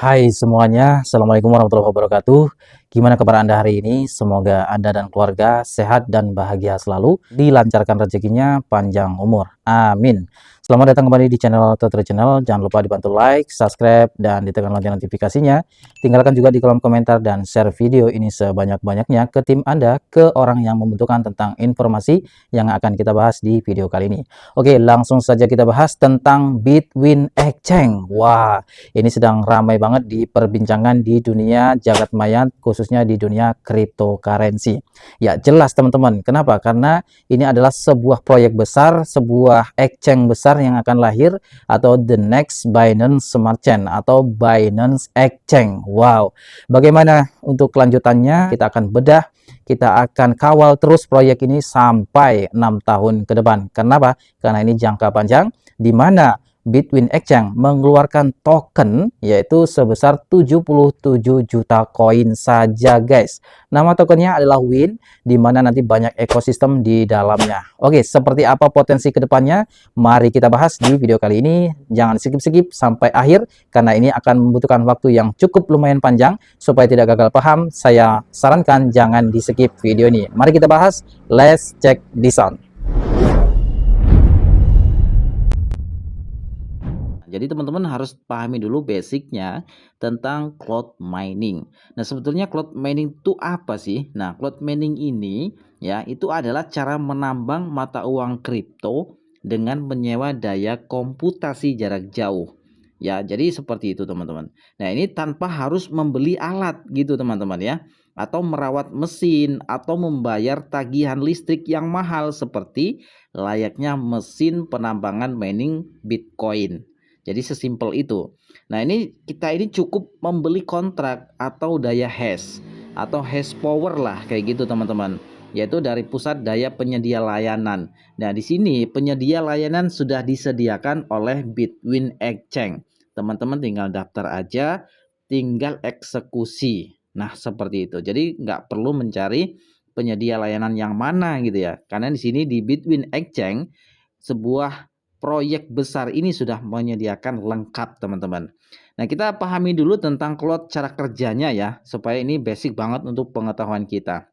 Hai semuanya, Assalamualaikum warahmatullahi wabarakatuh. Gimana kabar Anda hari ini? Semoga Anda dan keluarga sehat dan bahagia selalu, dilancarkan rezekinya, panjang umur. Amin. Selamat datang kembali di channel Tutor Channel. Jangan lupa dibantu like, subscribe, dan ditekan lonceng notifikasinya. Tinggalkan juga di kolom komentar dan share video ini sebanyak-banyaknya ke tim Anda, ke orang yang membutuhkan tentang informasi yang akan kita bahas di video kali ini. Oke, langsung saja kita bahas tentang Bitwin Exchange. Wah, ini sedang ramai banget diperbincangkan di dunia jagat maya, khususnya di dunia cryptocurrency. Ya, jelas teman-teman. Kenapa? Karena ini adalah sebuah proyek besar, sebuah exchange besar yang akan lahir, atau the next Binance Smart Chain atau Binance Exchange. Wow. Bagaimana untuk kelanjutannya? Kita akan bedah, kita akan kawal terus proyek ini sampai 6 tahun ke depan. Kenapa? Karena ini jangka panjang, di mana Bitwin Exchange mengeluarkan token yaitu sebesar 77 juta koin saja guys. Nama tokennya adalah WIN, di mana nanti banyak ekosistem di dalamnya. Oke, seperti apa potensi kedepannya? Mari kita bahas di video kali ini. Jangan skip-skip sampai akhir karena ini akan membutuhkan waktu yang cukup lumayan panjang. Supaya tidak gagal paham, saya sarankan jangan di skip video ini. Mari kita bahas. Let's check this out. Jadi teman-teman harus pahami dulu basicnya tentang cloud mining. Nah, sebetulnya cloud mining itu apa sih? Nah, cloud mining ini ya itu adalah cara menambang mata uang kripto dengan menyewa daya komputasi jarak jauh. Ya, jadi seperti itu teman-teman. Nah, ini tanpa harus membeli alat gitu teman-teman ya, atau merawat mesin atau membayar tagihan listrik yang mahal seperti layaknya mesin penambangan mining Bitcoin. Jadi sesimpel itu. Nah, kita ini cukup membeli kontrak atau daya hash atau hash power lah kayak gitu teman-teman. Yaitu dari pusat daya penyedia layanan. Nah, di sini penyedia layanan sudah disediakan oleh Bitwin Exchange. Teman-teman tinggal daftar aja, tinggal eksekusi. Nah, seperti itu. Jadi nggak perlu mencari penyedia layanan yang mana gitu ya. Karena di sini di Bitwin Exchange sebuah proyek besar ini sudah menyediakan lengkap teman-teman. Nah, kita pahami dulu tentang cloud cara kerjanya ya, supaya ini basic banget untuk pengetahuan kita.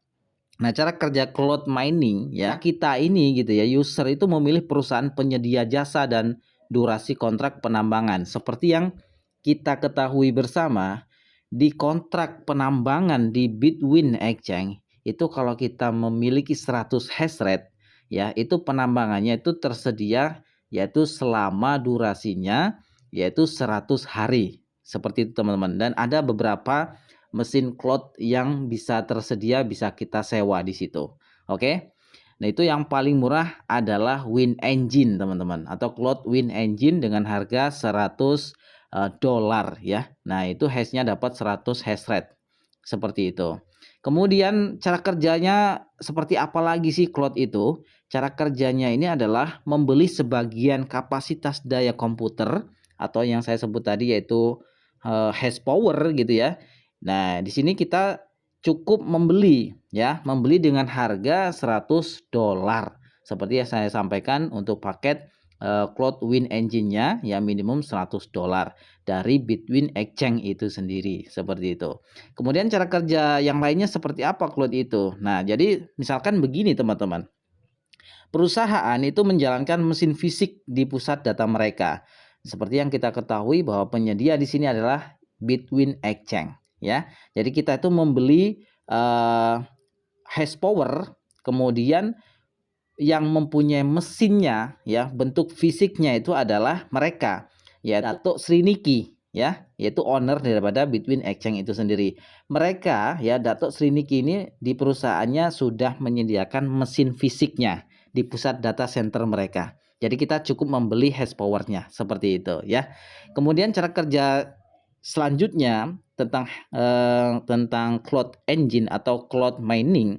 Nah, cara kerja cloud mining ya, kita ini gitu ya, user itu memilih perusahaan penyedia jasa dan durasi kontrak penambangan. Seperti yang kita ketahui bersama, di kontrak penambangan di Bitwin Exchange itu kalau kita memiliki 100 hash rate ya, itu penambangannya itu tersedia yaitu selama durasinya yaitu 100 hari. Seperti itu teman-teman. Dan ada beberapa mesin cloud yang bisa tersedia, bisa kita sewa di situ. Oke. Nah, itu yang paling murah adalah Win Engine teman-teman, atau Cloud Win Engine dengan harga 100 dolar ya. Nah, itu hashnya dapat 100 hash rate. Seperti itu. Kemudian cara kerjanya seperti apa lagi sih cloud itu? Cara kerjanya ini adalah membeli sebagian kapasitas daya komputer atau yang saya sebut tadi yaitu hash power gitu ya. Nah, di sini kita cukup membeli ya, membeli dengan harga 100 dolar. Seperti yang saya sampaikan untuk paket Cloud Win Engine-nya ya minimum 100 dolar dari Bitwin Exchange itu sendiri, seperti itu. Kemudian cara kerja yang lainnya seperti apa cloud itu? Nah, jadi misalkan begini teman-teman. Perusahaan itu menjalankan mesin fisik di pusat data mereka. Seperti yang kita ketahui bahwa penyedia di sini adalah Bitwin Exchange ya. Jadi kita itu membeli hash power, kemudian yang mempunyai mesinnya ya, bentuk fisiknya itu adalah mereka, ya Datuk Sri Niki ya, yaitu owner daripada Bitwin Exchange itu sendiri. Mereka ya, Datuk Sri Niki ini di perusahaannya sudah menyediakan mesin fisiknya di pusat data center mereka. Jadi kita cukup membeli hash powernya seperti itu ya. Kemudian cara kerja selanjutnya tentang cloud engine atau cloud mining.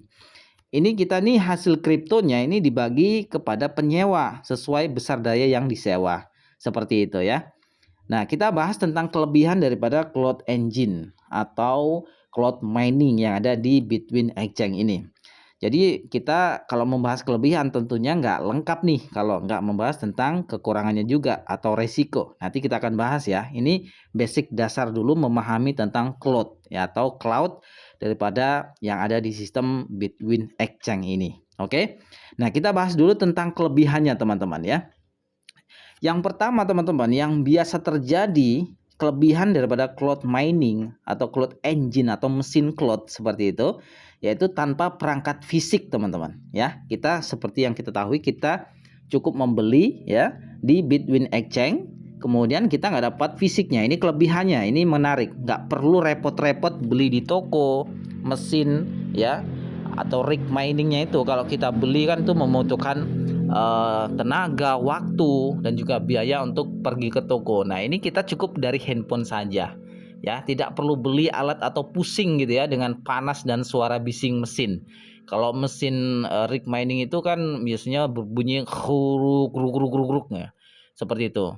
Ini kita nih hasil kriptonya ini dibagi kepada penyewa sesuai besar daya yang disewa. Seperti itu ya. Nah, kita bahas tentang kelebihan daripada cloud engine atau cloud mining yang ada di Bitwin Exchange ini. Jadi kita kalau membahas kelebihan tentunya nggak lengkap nih kalau nggak membahas tentang kekurangannya juga atau resiko. Nanti kita akan bahas ya. Ini basic dasar dulu memahami tentang cloud ya atau cloud daripada yang ada di sistem Bitwin Exchange ini. Oke. Nah, kita bahas dulu tentang kelebihannya teman-teman ya. Yang pertama teman-teman yang biasa terjadi kelebihan daripada cloud mining atau cloud engine atau mesin cloud seperti itu yaitu tanpa perangkat fisik teman-teman ya. Kita seperti yang kita tahu kita cukup membeli ya di Bitwin Exchange, kemudian kita nggak dapat fisiknya. Ini kelebihannya, ini menarik, nggak perlu repot-repot beli di toko mesin ya atau rig miningnya. Itu kalau kita beli kan itu membutuhkan tenaga, waktu, dan juga biaya untuk pergi ke toko. Nah, ini kita cukup dari handphone saja. Ya, tidak perlu beli alat atau pusing gitu ya dengan panas dan suara bising mesin. Kalau mesin rig mining itu kan biasanya berbunyi kruk ya. Seperti itu.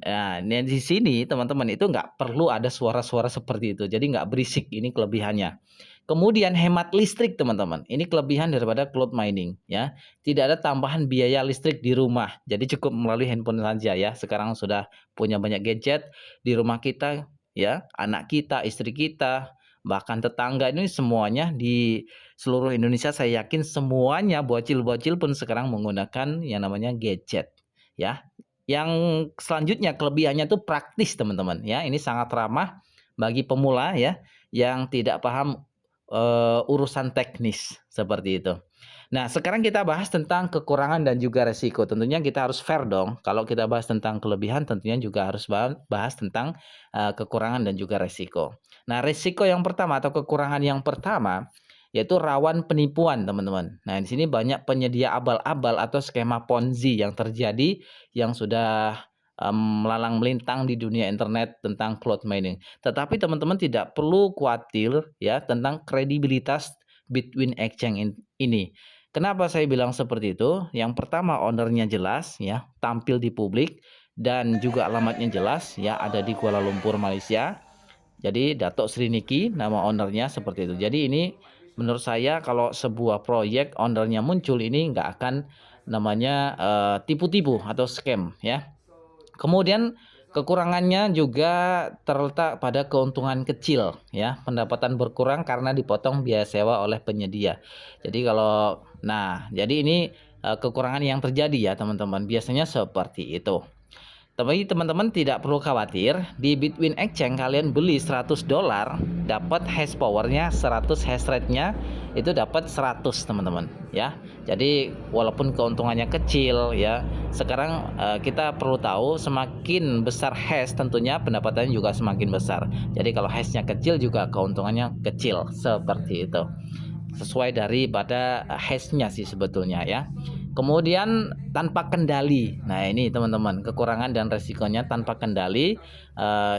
Nah, di sini teman-teman itu nggak perlu ada suara-suara seperti itu. Jadi nggak berisik, ini kelebihannya. Kemudian hemat listrik teman-teman. Ini kelebihan daripada cloud mining ya. Tidak ada tambahan biaya listrik di rumah. Jadi cukup melalui handphone saja ya. Sekarang sudah punya banyak gadget di rumah kita ya, anak kita, istri kita, bahkan tetangga ini semuanya di seluruh Indonesia saya yakin semuanya bocil-bocil pun sekarang menggunakan yang namanya gadget ya. Yang selanjutnya kelebihannya itu praktis teman-teman ya. Ini sangat ramah bagi pemula ya yang tidak paham urusan teknis seperti itu. Nah, sekarang kita bahas tentang kekurangan dan juga resiko. Tentunya kita harus fair dong. Kalau kita bahas tentang kelebihan, tentunya juga harus bahas tentang kekurangan dan juga resiko. Nah, resiko yang pertama atau kekurangan yang pertama yaitu rawan penipuan, teman-teman. Nah, di sini banyak penyedia abal-abal atau skema Ponzi yang terjadi yang sudah melalang melintang di dunia internet tentang cloud mining. Tetapi teman-teman tidak perlu khawatir ya tentang kredibilitas Bitwin Exchange ini. Kenapa saya bilang seperti itu? Yang pertama ownernya jelas ya, tampil di publik dan juga alamatnya jelas ya, ada di Kuala Lumpur, Malaysia. Jadi Datuk Sri Niki nama ownernya seperti itu. Jadi ini menurut saya kalau sebuah proyek ownernya muncul ini nggak akan namanya tipu-tipu atau scam ya. Kemudian kekurangannya juga terletak pada keuntungan kecil ya, pendapatan berkurang karena dipotong biaya sewa oleh penyedia. Jadi jadi ini kekurangan yang terjadi ya teman-teman, biasanya seperti itu. Tapi teman-teman tidak perlu khawatir, di Bitwin Exchange kalian beli $100 dapat hash powernya 100, hash rate-nya itu dapat 100 teman-teman ya. Jadi walaupun keuntungannya kecil ya, sekarang kita perlu tahu semakin besar hash tentunya pendapatannya juga semakin besar. Jadi kalau hash-nya kecil juga keuntungannya kecil seperti itu. Sesuai daripada hash-nya sih sebetulnya ya. Kemudian tanpa kendali. Nah, ini teman-teman, kekurangan dan resikonya tanpa kendali.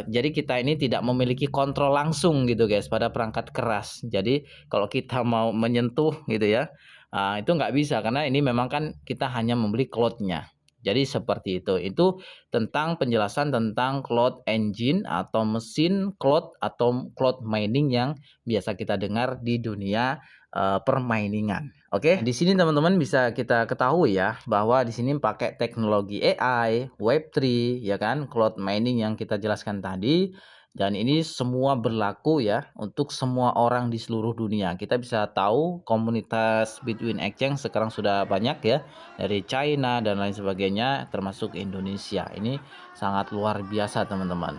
Jadi kita ini tidak memiliki kontrol langsung gitu guys pada perangkat keras. Jadi kalau kita mau menyentuh gitu ya, itu nggak bisa karena ini memang kan kita hanya membeli cloud-nya. Jadi seperti itu. Itu tentang penjelasan tentang cloud engine atau mesin cloud atau cloud mining yang biasa kita dengar di dunia perminingan. Oke, di sini teman-teman bisa kita ketahui ya bahwa di sini pakai teknologi AI, Web3 ya kan, cloud mining yang kita jelaskan tadi. Dan ini semua berlaku ya untuk semua orang di seluruh dunia. Kita bisa tahu komunitas Bitwin Exchange sekarang sudah banyak ya, dari China dan lain sebagainya termasuk Indonesia. Ini sangat luar biasa teman-teman.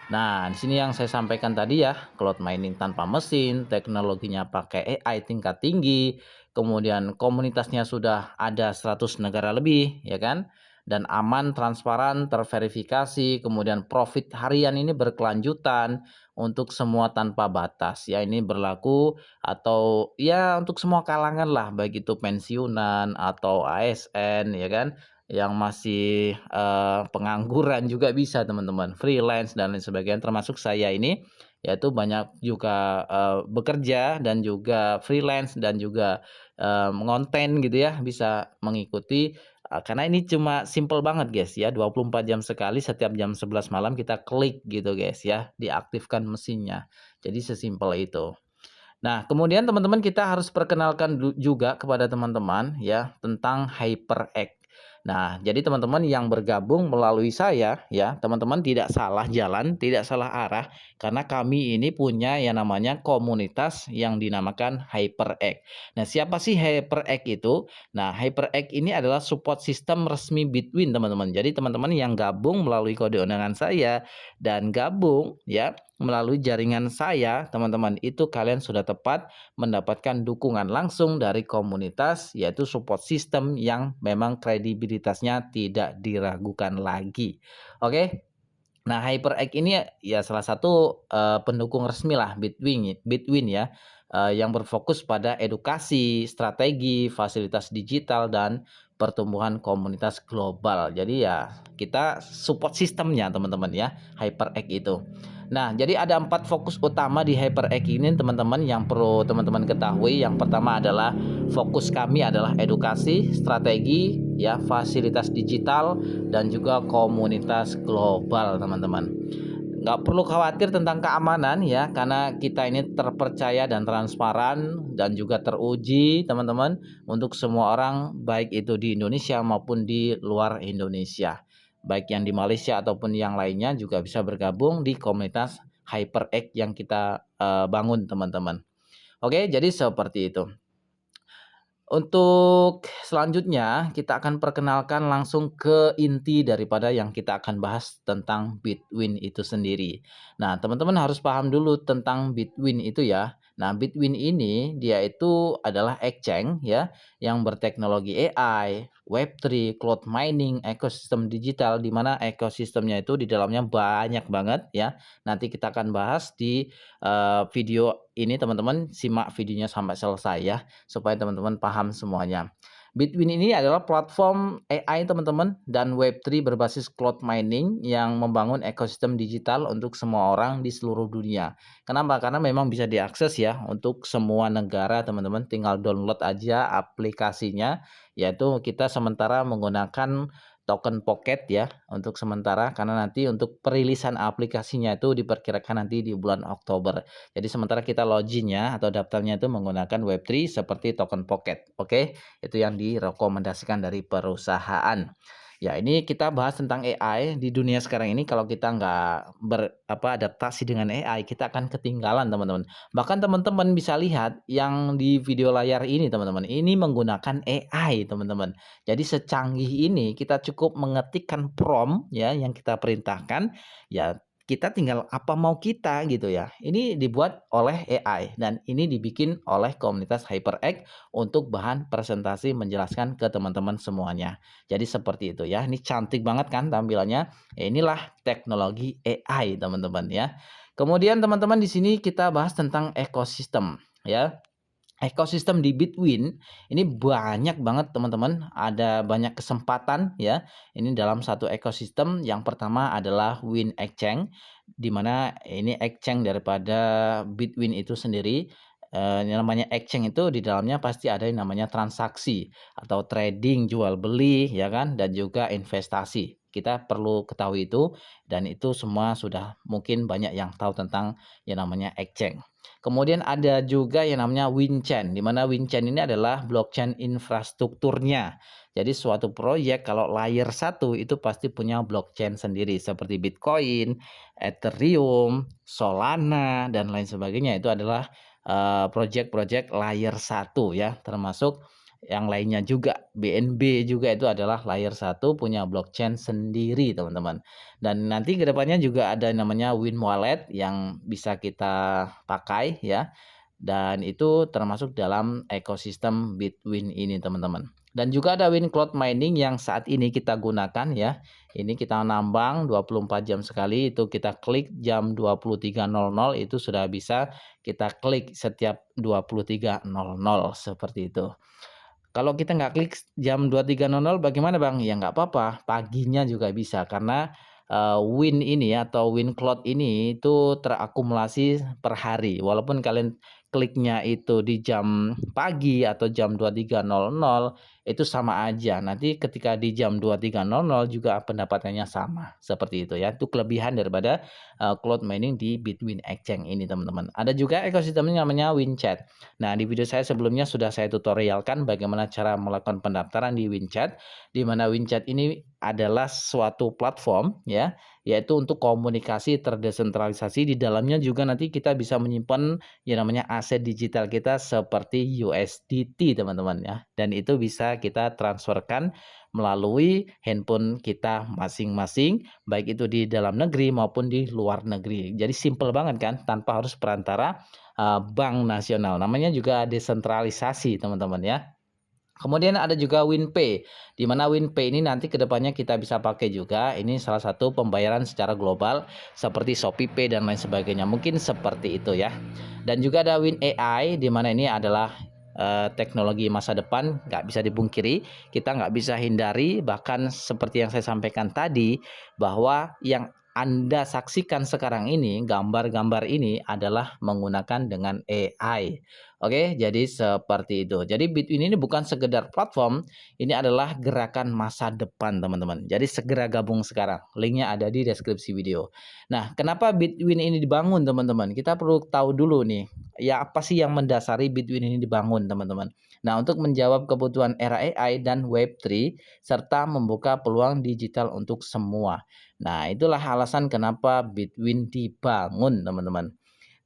Nah, di sini yang saya sampaikan tadi ya, cloud mining tanpa mesin, teknologinya pakai AI tingkat tinggi, kemudian komunitasnya sudah ada 100 negara lebih, ya kan? Dan aman, transparan, terverifikasi, kemudian profit harian ini berkelanjutan untuk semua tanpa batas. Ya, ini berlaku atau ya untuk semua kalangan lah, baik itu pensiunan atau ASN, ya kan? Yang masih pengangguran juga bisa teman-teman, freelance dan lain sebagainya, termasuk saya ini yaitu banyak juga bekerja dan juga freelance dan juga ngonten gitu ya, bisa mengikuti karena ini cuma simple banget guys ya, 24 jam sekali setiap jam 11 malam kita klik gitu guys ya, diaktifkan mesinnya. Jadi sesimpel itu. Nah, kemudian teman-teman kita harus perkenalkan juga kepada teman-teman ya tentang HyperX. Nah, jadi teman-teman yang bergabung melalui saya ya, teman-teman tidak salah jalan, tidak salah arah karena kami ini punya yang namanya komunitas yang dinamakan HyperX. Nah, siapa sih HyperX itu? Nah, HyperX ini adalah support system resmi Bitwin, teman-teman. Jadi teman-teman yang gabung melalui kode undangan saya dan gabung ya melalui jaringan saya, teman-teman, itu kalian sudah tepat mendapatkan dukungan langsung dari komunitas, yaitu support system yang memang kredibilitasnya tidak diragukan lagi. Oke. Nah, HyperX ini ya salah satu pendukung resmi lah Bitwin ya, yang berfokus pada edukasi, strategi, fasilitas digital dan pertumbuhan komunitas global. Jadi ya kita support sistemnya teman-teman ya, HyperX itu. Nah, jadi ada 4 fokus utama di HyperX ini teman-teman yang perlu teman-teman ketahui. Yang pertama adalah fokus kami adalah edukasi, strategi, ya, fasilitas digital dan juga komunitas global, teman-teman. Nggak perlu khawatir tentang keamanan ya, karena kita ini terpercaya dan transparan dan juga teruji, teman-teman, untuk semua orang baik itu di Indonesia maupun di luar Indonesia. Baik yang di Malaysia ataupun yang lainnya juga bisa bergabung di komunitas HyperX yang kita bangun, teman-teman. Oke, jadi seperti itu. Untuk selanjutnya, kita akan perkenalkan langsung ke inti daripada yang kita akan bahas tentang Bitwin itu sendiri. Nah, teman-teman harus paham dulu tentang Bitwin itu ya. Nah, Bitwin ini dia itu adalah exchange ya yang berteknologi AI, Web3, cloud mining, ekosistem digital di mana ekosistemnya itu di dalamnya banyak banget ya. Nanti kita akan bahas di video ini, teman-teman simak videonya sampai selesai ya supaya teman-teman paham semuanya. Bitwin ini adalah platform AI, teman-teman, dan Web3 berbasis cloud mining yang membangun ekosistem digital untuk semua orang di seluruh dunia. Kenapa? Karena memang bisa diakses ya untuk semua negara, teman-teman. Tinggal download aja aplikasinya, yaitu kita sementara menggunakan token Pocket ya untuk sementara, karena nanti untuk perilisan aplikasinya itu diperkirakan nanti di bulan Oktober. Jadi sementara kita login-nya atau daftarnya itu menggunakan Web3 seperti token Pocket. Oke, itu yang direkomendasikan dari perusahaan. Ya, ini kita bahas tentang AI di dunia sekarang ini. Kalau kita nggak adaptasi dengan AI, kita akan ketinggalan, teman-teman. Bahkan teman-teman bisa lihat yang di video layar ini, teman-teman. Ini menggunakan AI, teman-teman. Jadi secanggih ini kita cukup mengetikkan prompt ya yang kita perintahkan, ya kita tinggal apa mau kita gitu ya. Ini dibuat oleh AI dan ini dibikin oleh komunitas HyperX untuk bahan presentasi menjelaskan ke teman-teman semuanya. Jadi seperti itu ya. Ini cantik banget kan tampilannya. Ya, inilah teknologi AI, teman-teman ya. Kemudian teman-teman di sini kita bahas tentang ekosistem ya. Ekosistem di Bitwin ini banyak banget, teman-teman, ada banyak kesempatan ya. Ini dalam satu ekosistem. Yang pertama adalah Win Exchange, di mana ini exchange daripada Bitwin itu sendiri. Yang namanya exchange itu di dalamnya pasti ada yang namanya transaksi atau trading, jual beli ya kan, dan juga investasi. Kita perlu ketahui itu, dan itu semua sudah mungkin banyak yang tahu tentang yang namanya exchange. Kemudian ada juga yang namanya WinChain, di mana WinChain ini adalah blockchain infrastrukturnya. Jadi suatu proyek kalau layer 1 itu pasti punya blockchain sendiri seperti Bitcoin, Ethereum, Solana dan lain sebagainya. Itu adalah proyek-proyek layer 1 ya, termasuk yang lainnya juga. BNB juga itu adalah layer 1 punya blockchain sendiri, teman-teman. Dan nanti kedepannya juga ada namanya Win Wallet yang bisa kita pakai ya. Dan itu termasuk dalam ekosistem Bitwin ini, teman-teman. Dan juga ada Win Cloud Mining yang saat ini kita gunakan ya. Ini kita nambang 24 jam sekali, itu kita klik jam 23.00 itu sudah bisa kita klik setiap 23.00 seperti itu. Kalau kita nggak klik jam 23.00 bagaimana Bang? Ya nggak apa-apa, paginya juga bisa karena Win ini atau Win Cloud ini itu terakumulasi per hari. Walaupun kalian kliknya itu di jam pagi atau jam 23.00 itu sama aja. Nanti ketika di jam 23.00 juga pendapatannya sama, seperti itu ya. Itu kelebihan daripada cloud mining di Bitwin Exchange ini, teman-teman. Ada juga ekosistemnya namanya WinChat. Nah, di video saya sebelumnya sudah saya tutorialkan bagaimana cara melakukan pendaftaran di WinChat, di mana WinChat ini adalah suatu platform ya, yaitu untuk komunikasi terdesentralisasi. Di dalamnya juga nanti kita bisa menyimpan yang namanya aset digital kita seperti USDT, teman-teman ya. Dan itu bisa kita transferkan melalui handphone kita masing-masing, baik itu di dalam negeri maupun di luar negeri. Jadi simple banget kan, tanpa harus perantara bank nasional. Namanya juga desentralisasi, teman-teman ya. Kemudian ada juga WinPay, di mana WinPay ini nanti kedepannya kita bisa pakai juga. Ini salah satu pembayaran secara global seperti ShopeePay dan lain sebagainya. Mungkin seperti itu ya. Dan juga ada WinAI, di mana ini adalah teknologi masa depan, nggak bisa dipungkiri, kita nggak bisa hindari. Bahkan seperti yang saya sampaikan tadi, bahwa yang Anda saksikan sekarang ini, gambar-gambar ini adalah menggunakan dengan AI. Oke, jadi seperti itu. Jadi Bitwin ini bukan sekedar platform, ini adalah gerakan masa depan, teman-teman. Jadi segera gabung sekarang. Linknya ada di deskripsi video. Nah, kenapa Bitwin ini dibangun, teman-teman? Kita perlu tahu dulu nih, ya apa sih yang mendasari Bitwin ini dibangun, teman-teman. Nah, untuk menjawab kebutuhan era AI dan Web3, serta membuka peluang digital untuk semua. Nah, itulah alasan kenapa Bitwin dibangun, teman-teman.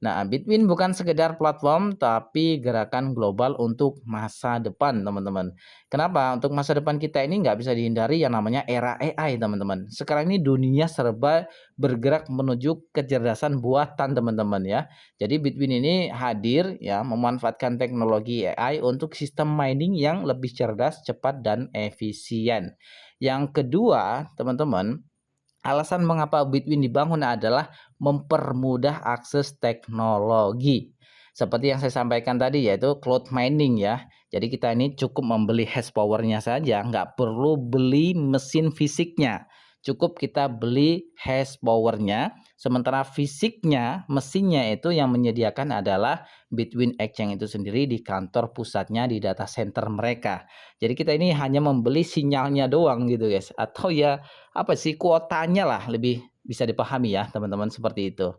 Nah, Bitwin bukan sekedar platform, tapi gerakan global untuk masa depan, teman-teman. Kenapa? Untuk masa depan kita ini nggak bisa dihindari yang namanya era AI, teman-teman. Sekarang ini dunia serba bergerak menuju kecerdasan buatan, teman-teman ya. Jadi Bitwin ini hadir ya, memanfaatkan teknologi AI untuk sistem mining yang lebih cerdas, cepat, dan efisien. Yang kedua, teman-teman, alasan mengapa Bitwin dibangun adalah mempermudah akses teknologi. Seperti yang saya sampaikan tadi, yaitu cloud mining ya. Jadi kita ini cukup membeli hash powernya saja, nggak perlu beli mesin fisiknya. Cukup kita beli hash powernya, sementara fisiknya, mesinnya itu yang menyediakan adalah Bitwin Exchange itu sendiri di kantor pusatnya di data center mereka. Jadi kita ini hanya membeli sinyalnya doang gitu guys, atau ya apa sih, kuotanya lah, lebih bisa dipahami ya teman-teman, seperti itu.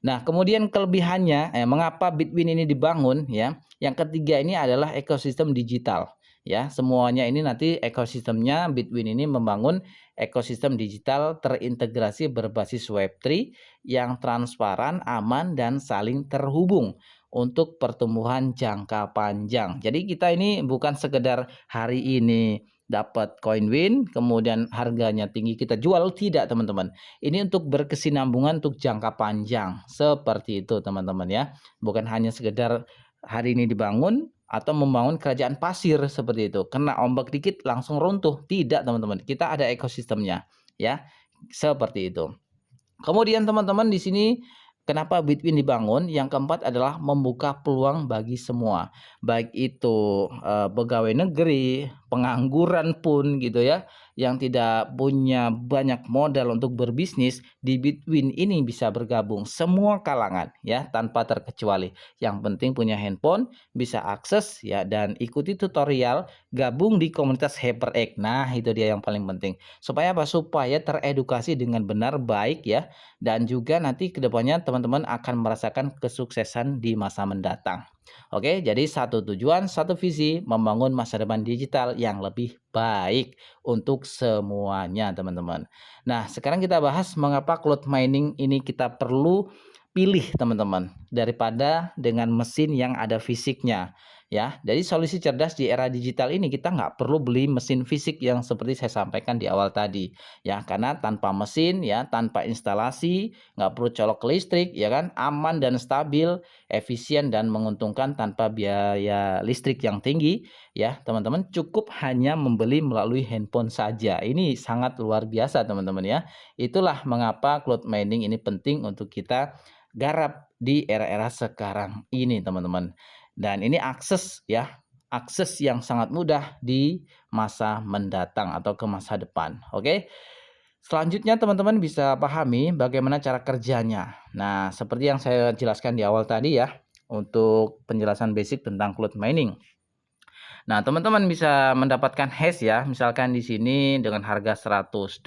Nah, kemudian kelebihannya, mengapa Bitwin ini dibangun ya. Yang ketiga ini adalah ekosistem digital ya. Semuanya ini nanti ekosistemnya Bitwin ini membangun ekosistem digital terintegrasi berbasis Web3 yang transparan, aman, dan saling terhubung untuk pertumbuhan jangka panjang. Jadi kita ini bukan sekedar hari ini dapat koin win, kemudian harganya tinggi kita jual, tidak teman-teman. Ini untuk berkesinambungan untuk jangka panjang, seperti itu teman-teman ya. Bukan hanya sekedar hari ini dibangun atau membangun kerajaan pasir seperti itu. Kena ombak dikit langsung runtuh, tidak teman-teman. Kita ada ekosistemnya ya, seperti itu. Kemudian teman-teman di sini kenapa Bitwin dibangun? Yang keempat adalah membuka peluang bagi semua. Baik itu pegawai negeri, pengangguran pun gitu ya, yang tidak punya banyak modal untuk berbisnis, di Bitwin ini bisa bergabung semua kalangan ya, tanpa terkecuali. Yang penting punya handphone, bisa akses ya, dan ikuti tutorial, gabung di komunitas HyperX. Nah, itu dia yang paling penting. Supaya apa? Supaya teredukasi dengan benar, baik ya, dan juga nanti kedepannya teman-teman akan merasakan kesuksesan di masa mendatang. Oke, jadi satu tujuan, satu visi, membangun masa depan digital yang lebih baik untuk semuanya teman-teman. Nah, sekarang kita bahas mengapa cloud mining ini kita perlu pilih teman-teman, daripada dengan mesin yang ada fisiknya. Ya, jadi solusi cerdas di era digital ini kita nggak perlu beli mesin fisik yang seperti saya sampaikan di awal tadi. Ya, karena tanpa mesin ya, tanpa instalasi, nggak perlu colok listrik ya kan, aman dan stabil, efisien dan menguntungkan tanpa biaya listrik yang tinggi ya. Teman-teman cukup hanya membeli melalui handphone saja. Ini sangat luar biasa teman-teman ya. Itulah mengapa cloud mining ini penting untuk kita garap di era-era sekarang ini teman-teman. Dan ini akses ya, akses yang sangat mudah di masa mendatang atau ke masa depan. Oke. Selanjutnya teman-teman bisa pahami bagaimana cara kerjanya. Nah, seperti yang saya jelaskan di awal tadi ya, untuk penjelasan basic tentang cloud mining. Nah, teman-teman bisa mendapatkan hash ya, misalkan di sini dengan harga $100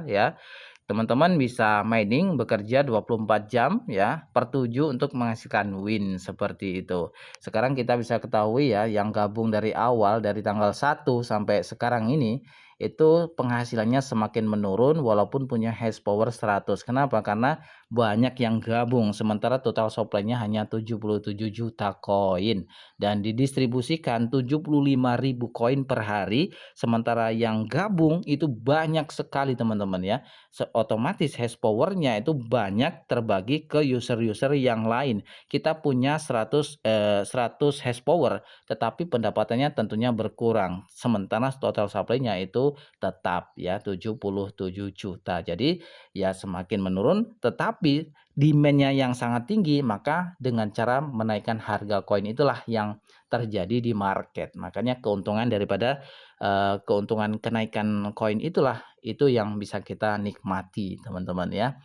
ya. Teman-teman bisa mining bekerja 24 jam ya per 7 untuk menghasilkan win seperti itu. Sekarang kita bisa ketahui ya yang gabung dari awal dari tanggal 1 sampai sekarang ini itu penghasilannya semakin menurun walaupun punya hash power 100. Kenapa? Karena banyak yang gabung sementara total supply-nya hanya 77 juta koin dan didistribusikan 75.000 koin per hari sementara yang gabung itu banyak sekali teman-teman ya. Otomatis hash powernya itu banyak terbagi ke user-user yang lain. Kita punya 100 hash power tetapi pendapatannya tentunya berkurang. Sementara total supply-nya itu tetap ya 77 juta. Jadi ya semakin menurun tetapi demand-nya yang sangat tinggi, maka dengan cara menaikkan harga koin itulah yang terjadi di market. Makanya keuntungan daripada keuntungan kenaikan koin itulah itu yang bisa kita nikmati teman-teman ya.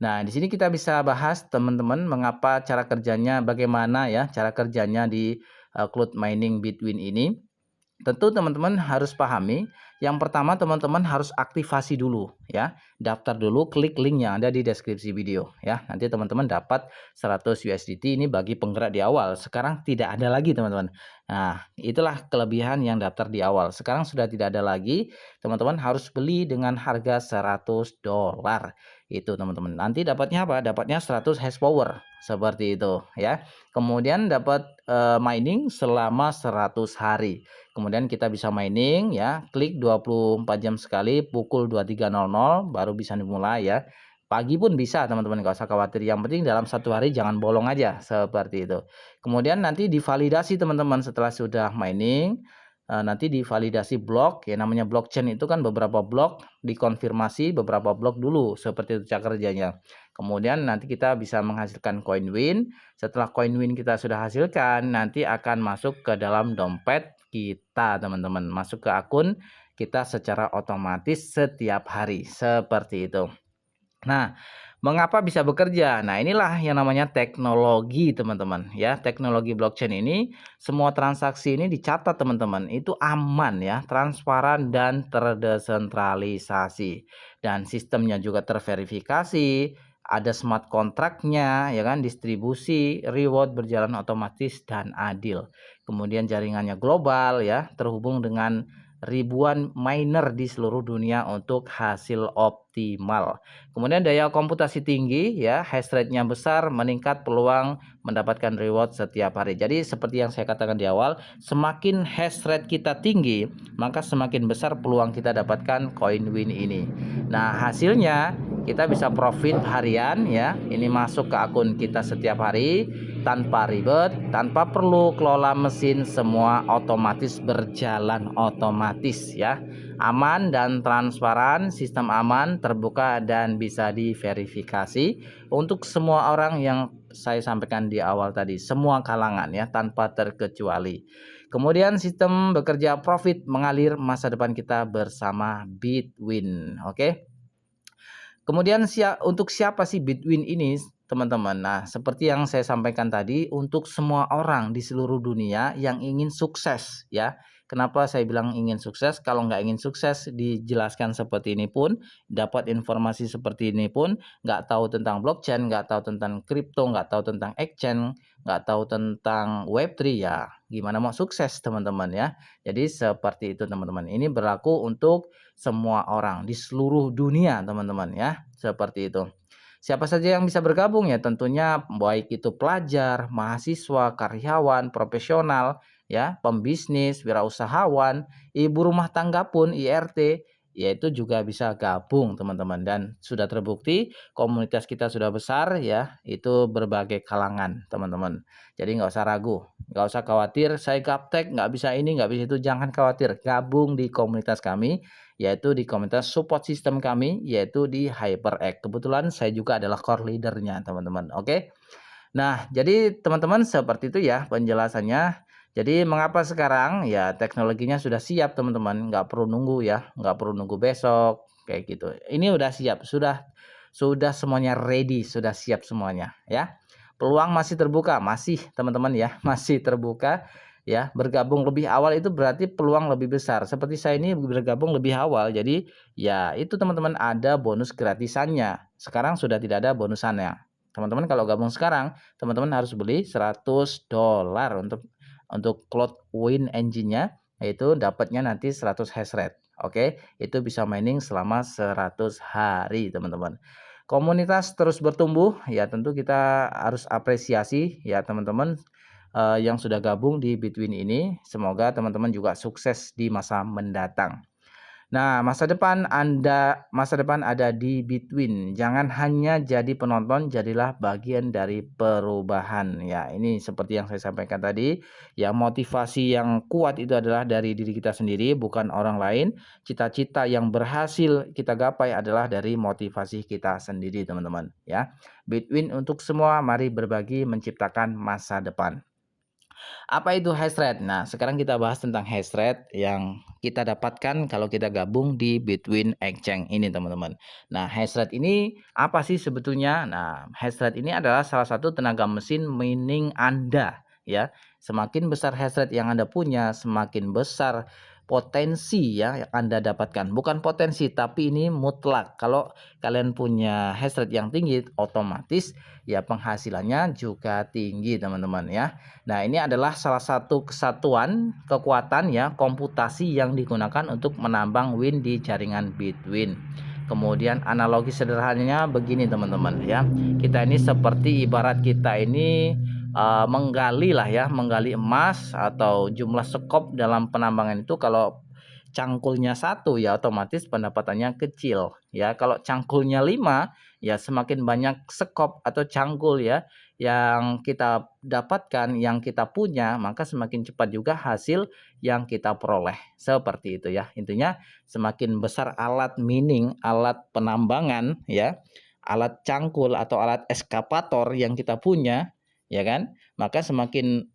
Nah, di sini kita bisa bahas teman-teman mengapa cara kerjanya, bagaimana ya cara kerjanya di cloud mining Bitwin ini. Tentu teman-teman harus pahami, yang pertama teman-teman harus aktifasi dulu ya. Daftar dulu, klik link yang ada di deskripsi video ya. Nanti teman-teman dapat 100 USDT ini bagi penggerak di awal. Sekarang tidak ada lagi teman-teman. Nah, itulah kelebihan yang daftar di awal. Sekarang sudah tidak ada lagi. Teman-teman harus beli dengan harga $100. Itu teman-teman. Nanti dapatnya apa? Dapatnya 100 hash power seperti itu ya. Kemudian dapat mining selama 100 hari. Kemudian kita bisa mining ya, klik 24 jam sekali pukul 23.00 baru bisa dimulai ya. Pagi pun bisa teman-teman, nggak usah khawatir. Yang penting dalam satu hari jangan bolong aja seperti itu. Kemudian nanti divalidasi teman-teman setelah sudah mining. Nanti divalidasi blok ya, namanya blockchain itu kan beberapa blok dikonfirmasi beberapa blok dulu seperti itu cara kerjanya. Kemudian nanti kita bisa menghasilkan coin win. Setelah coin win kita sudah hasilkan, nanti akan masuk ke dalam dompet kita teman-teman, masuk ke akun kita secara otomatis setiap hari seperti itu. Nah, mengapa bisa bekerja? Nah, inilah yang namanya teknologi teman-teman ya. Teknologi blockchain ini semua transaksi ini dicatat teman-teman. Itu aman ya, transparan dan terdesentralisasi. Dan sistemnya juga terverifikasi, ada smart kontraknya ya kan, distribusi reward berjalan otomatis dan adil. Kemudian jaringannya global ya, terhubung dengan ribuan miner di seluruh dunia untuk hasil optimal. Kemudian daya komputasi tinggi ya, hash rate-nya besar, meningkat peluang mendapatkan reward setiap hari. Jadi seperti yang saya katakan di awal, semakin hash rate kita tinggi, maka semakin besar peluang kita dapatkan coin win ini. Nah, hasilnya kita bisa profit harian ya. Ini masuk ke akun kita setiap hari tanpa ribet, tanpa perlu kelola mesin, semua otomatis berjalan otomatis ya. Aman dan transparan, sistem aman, terbuka dan bisa diverifikasi untuk semua orang yang saya sampaikan di awal tadi, semua kalangan ya tanpa terkecuali. Kemudian sistem bekerja profit mengalir masa depan kita bersama Bitwin. Oke. Kemudian untuk siapa sih Bitwin ini teman-teman? Nah, seperti yang saya sampaikan tadi, untuk semua orang di seluruh dunia yang ingin sukses ya. Kenapa saya bilang ingin sukses? Kalau nggak ingin sukses dijelaskan seperti ini pun, dapat informasi seperti ini pun, nggak tahu tentang blockchain, nggak tahu tentang kripto, nggak tahu tentang exchange, nggak tahu tentang Web3 ya. Gimana mau sukses teman-teman ya? Jadi seperti itu teman-teman. Ini berlaku untuk semua orang di seluruh dunia teman-teman ya. Seperti itu. Siapa saja yang bisa bergabung ya, tentunya baik itu pelajar, mahasiswa, karyawan, profesional, ya, pembisnis, wirausahawan, ibu rumah tangga pun IRT, yaitu juga bisa gabung teman-teman. Dan sudah terbukti komunitas kita sudah besar ya, itu berbagai kalangan teman-teman. Jadi nggak usah ragu, nggak usah khawatir, saya gaptek nggak bisa ini, nggak bisa itu, jangan khawatir. Gabung di komunitas kami, yaitu di komunitas support system kami, yaitu di HyperX. Kebetulan saya juga adalah core leadernya teman-teman. Oke. Nah, jadi teman-teman seperti itu ya penjelasannya. Jadi mengapa sekarang ya teknologinya sudah siap teman-teman, nggak perlu nunggu ya, nggak perlu nunggu besok kayak gitu. Ini udah siap, sudah semuanya ready, sudah siap semuanya ya. Peluang masih terbuka, masih teman-teman ya, masih terbuka ya. Bergabung lebih awal itu berarti peluang lebih besar. Seperti saya ini bergabung lebih awal, jadi ya itu teman-teman ada bonus gratisannya. Sekarang sudah tidak ada bonusannya. Teman-teman kalau gabung sekarang, teman-teman harus beli $100 untuk Cloud Win Engine-nya, yaitu dapatnya nanti 100 hash rate. Oke, itu bisa mining selama 100 hari, teman-teman. Komunitas terus bertumbuh, ya tentu kita harus apresiasi ya teman-teman yang sudah gabung di Bitwin ini. Semoga teman-teman juga sukses di masa mendatang. Nah, masa depan ada di Bitwin. Jangan hanya jadi penonton, jadilah bagian dari perubahan. Ya, ini seperti yang saya sampaikan tadi, ya motivasi yang kuat itu adalah dari diri kita sendiri, bukan orang lain. Cita-cita yang berhasil kita gapai adalah dari motivasi kita sendiri, teman-teman, ya. Bitwin untuk semua, mari berbagi menciptakan masa depan. Apa itu hash rate? Nah, sekarang kita bahas tentang hash rate yang kita dapatkan kalau kita gabung di Bitwin Exchange ini, teman-teman. Nah, hash rate ini apa sih sebetulnya? Nah, hash rate ini adalah salah satu tenaga mesin mining Anda, ya. Semakin besar hash rate yang Anda punya, semakin besar potensi ya yang Anda dapatkan. Bukan potensi, tapi ini mutlak. Kalau kalian punya hash rate yang tinggi, otomatis ya penghasilannya juga tinggi, teman-teman ya. Nah, ini adalah salah satu kesatuan kekuatan ya komputasi yang digunakan untuk menambang win di jaringan Bitwin. Kemudian analogi sederhananya begini, teman-teman ya. Kita ini seperti ibarat kita ini menggali lah ya, menggali emas atau jumlah sekop dalam penambangan itu kalau cangkulnya 1 ya otomatis pendapatannya kecil ya. Kalau cangkulnya 5 ya semakin banyak sekop atau cangkul ya yang kita dapatkan, yang kita punya, maka semakin cepat juga hasil yang kita peroleh. Seperti itu ya. Intinya semakin besar alat mining, alat penambangan ya, alat cangkul atau alat eskapator yang kita punya, ya kan? Maka semakin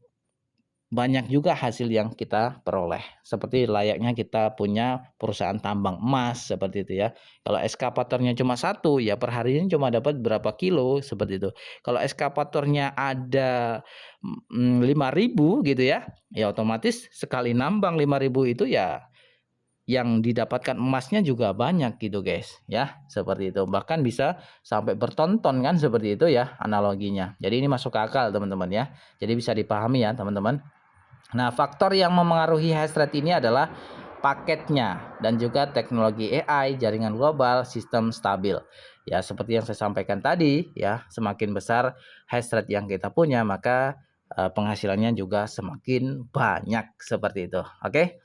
banyak juga hasil yang kita peroleh. Seperti layaknya kita punya perusahaan tambang emas seperti itu ya. Kalau eskapatornya cuma 1 ya per harinya cuma dapat berapa kilo seperti itu. Kalau eskapatornya ada 5.000 gitu ya, ya otomatis sekali nambang 5.000 itu ya yang didapatkan emasnya juga banyak gitu guys ya, seperti itu. Bahkan bisa sampai bertonton kan seperti itu ya analoginya. Jadi ini masuk akal teman-teman ya. Jadi bisa dipahami ya teman-teman. Nah, faktor yang memengaruhi hash rate ini adalah paketnya dan juga teknologi AI, jaringan global, sistem stabil. Ya, seperti yang saya sampaikan tadi ya, semakin besar hash rate yang kita punya, maka penghasilannya juga semakin banyak seperti itu. Oke.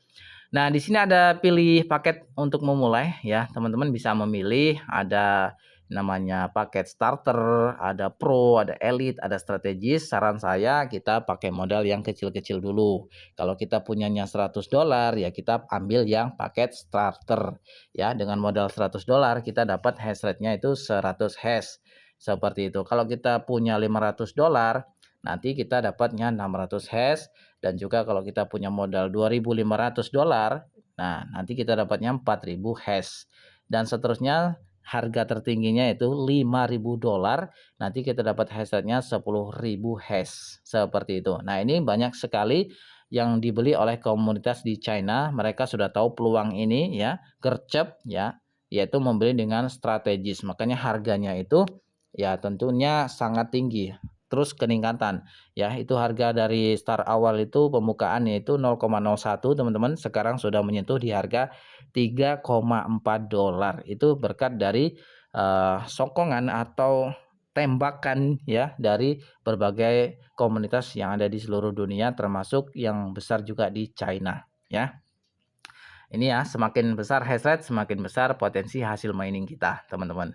Nah, di sini ada pilih paket untuk memulai ya. Teman-teman bisa memilih ada namanya paket starter, ada pro, ada elite, ada strategis. Saran saya kita pakai modal yang kecil-kecil dulu. Kalau kita punyanya $100 ya kita ambil yang paket starter ya. Dengan modal $100 kita dapat hash rate-nya itu 100 hash. Seperti itu. Kalau kita punya $500 nanti kita dapatnya 600 hash. Dan juga kalau kita punya modal $2.500, nah nanti kita dapatnya 4.000 hash. Dan seterusnya harga tertingginya itu $5.000, nanti kita dapat hash rate-nya 10.000 hash. Seperti itu. Nah ini banyak sekali yang dibeli oleh komunitas di China. Mereka sudah tahu peluang ini ya, gercep ya, yaitu membeli dengan strategis. Makanya harganya itu ya tentunya sangat tinggi. Terus peningkatan ya, itu harga dari start awal itu pembukaan yaitu 0,01 teman-teman, sekarang sudah menyentuh di harga $3,4. Itu berkat dari sokongan atau tembakan ya dari berbagai komunitas yang ada di seluruh dunia, termasuk yang besar juga di China ya. Ini ya, semakin besar hash rate semakin besar potensi hasil mining kita teman-teman.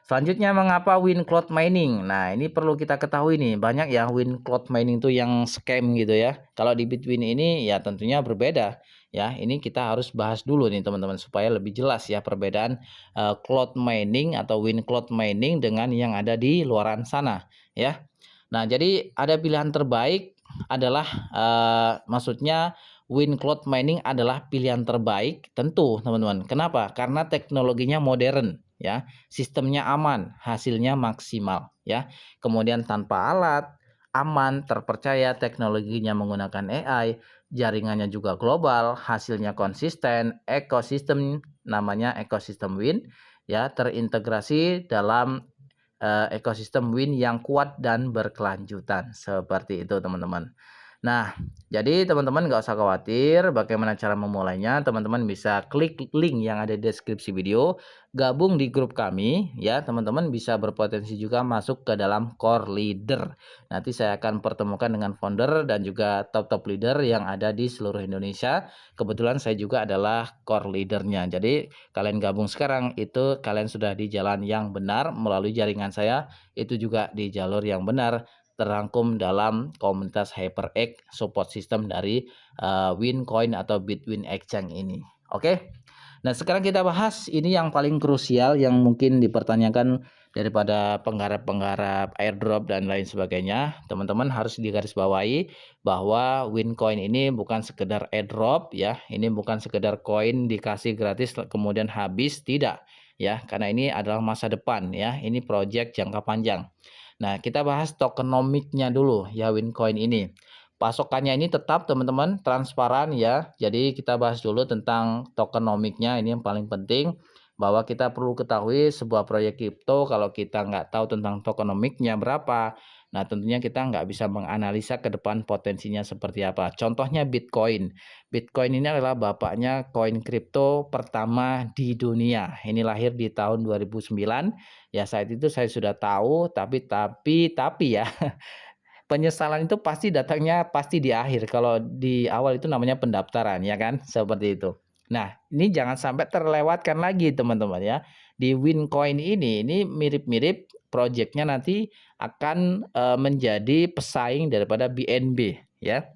Selanjutnya, mengapa win cloud mining? Nah, ini perlu kita ketahui nih, banyak ya win cloud mining itu yang scam gitu ya. Kalau di Bitwin ini ya tentunya berbeda ya. Ini kita harus bahas dulu nih teman-teman supaya lebih jelas ya perbedaan cloud mining atau win cloud mining dengan yang ada di luaran sana ya. Nah, jadi ada pilihan terbaik adalah maksudnya win cloud mining adalah pilihan terbaik tentu teman-teman. Kenapa? Karena teknologinya modern ya. Sistemnya aman, hasilnya maksimal, ya. Kemudian tanpa alat, aman, terpercaya, teknologinya menggunakan AI, jaringannya juga global, hasilnya konsisten, ekosistem namanya ekosistem Win, ya, terintegrasi dalam ekosistem Win yang kuat dan berkelanjutan. Seperti itu, teman-teman. Nah, jadi teman-teman nggak usah khawatir bagaimana cara memulainya. Teman-teman bisa klik link yang ada di deskripsi video, gabung di grup kami, ya. Teman-teman bisa berpotensi juga masuk ke dalam core leader. Nanti saya akan pertemukan dengan founder dan juga top-top leader yang ada di seluruh Indonesia. Kebetulan saya juga adalah core leadernya. Jadi kalian gabung sekarang, itu kalian sudah di jalan yang benar melalui jaringan saya, itu juga di jalur yang benar, terangkum dalam komunitas HyperX support system dari Wincoin atau Bitwin Exchange ini. Oke. Nah, sekarang kita bahas ini yang paling krusial yang mungkin dipertanyakan daripada penggarap-penggarap airdrop dan lain sebagainya. Teman-teman harus digarisbawahi bahwa Wincoin ini bukan sekedar airdrop, ya. Ini bukan sekedar koin dikasih gratis kemudian habis, tidak, ya. Karena ini adalah masa depan, ya. Ini project jangka panjang. Nah, kita bahas tokenomiknya dulu, ya, Wincoin ini. Pasokannya ini tetap teman-teman transparan, ya. Jadi kita bahas dulu tentang tokenomiknya, ini yang paling penting, bahwa kita perlu ketahui sebuah proyek kripto kalau kita nggak tahu tentang tokenomiknya berapa. Nah, tentunya kita nggak bisa menganalisa ke depan potensinya seperti apa. Contohnya Bitcoin. Bitcoin ini adalah bapaknya koin kripto pertama di dunia. Ini lahir di tahun 2009. Ya, saat itu saya sudah tahu, tapi ya, penyesalan itu pasti datangnya pasti di akhir. Kalau di awal itu namanya pendaftaran, ya kan? Seperti itu. Nah, ini jangan sampai terlewatkan lagi, teman-teman, ya. Di Wincoin ini mirip-mirip proyeknya nanti akan menjadi pesaing daripada BNB, ya,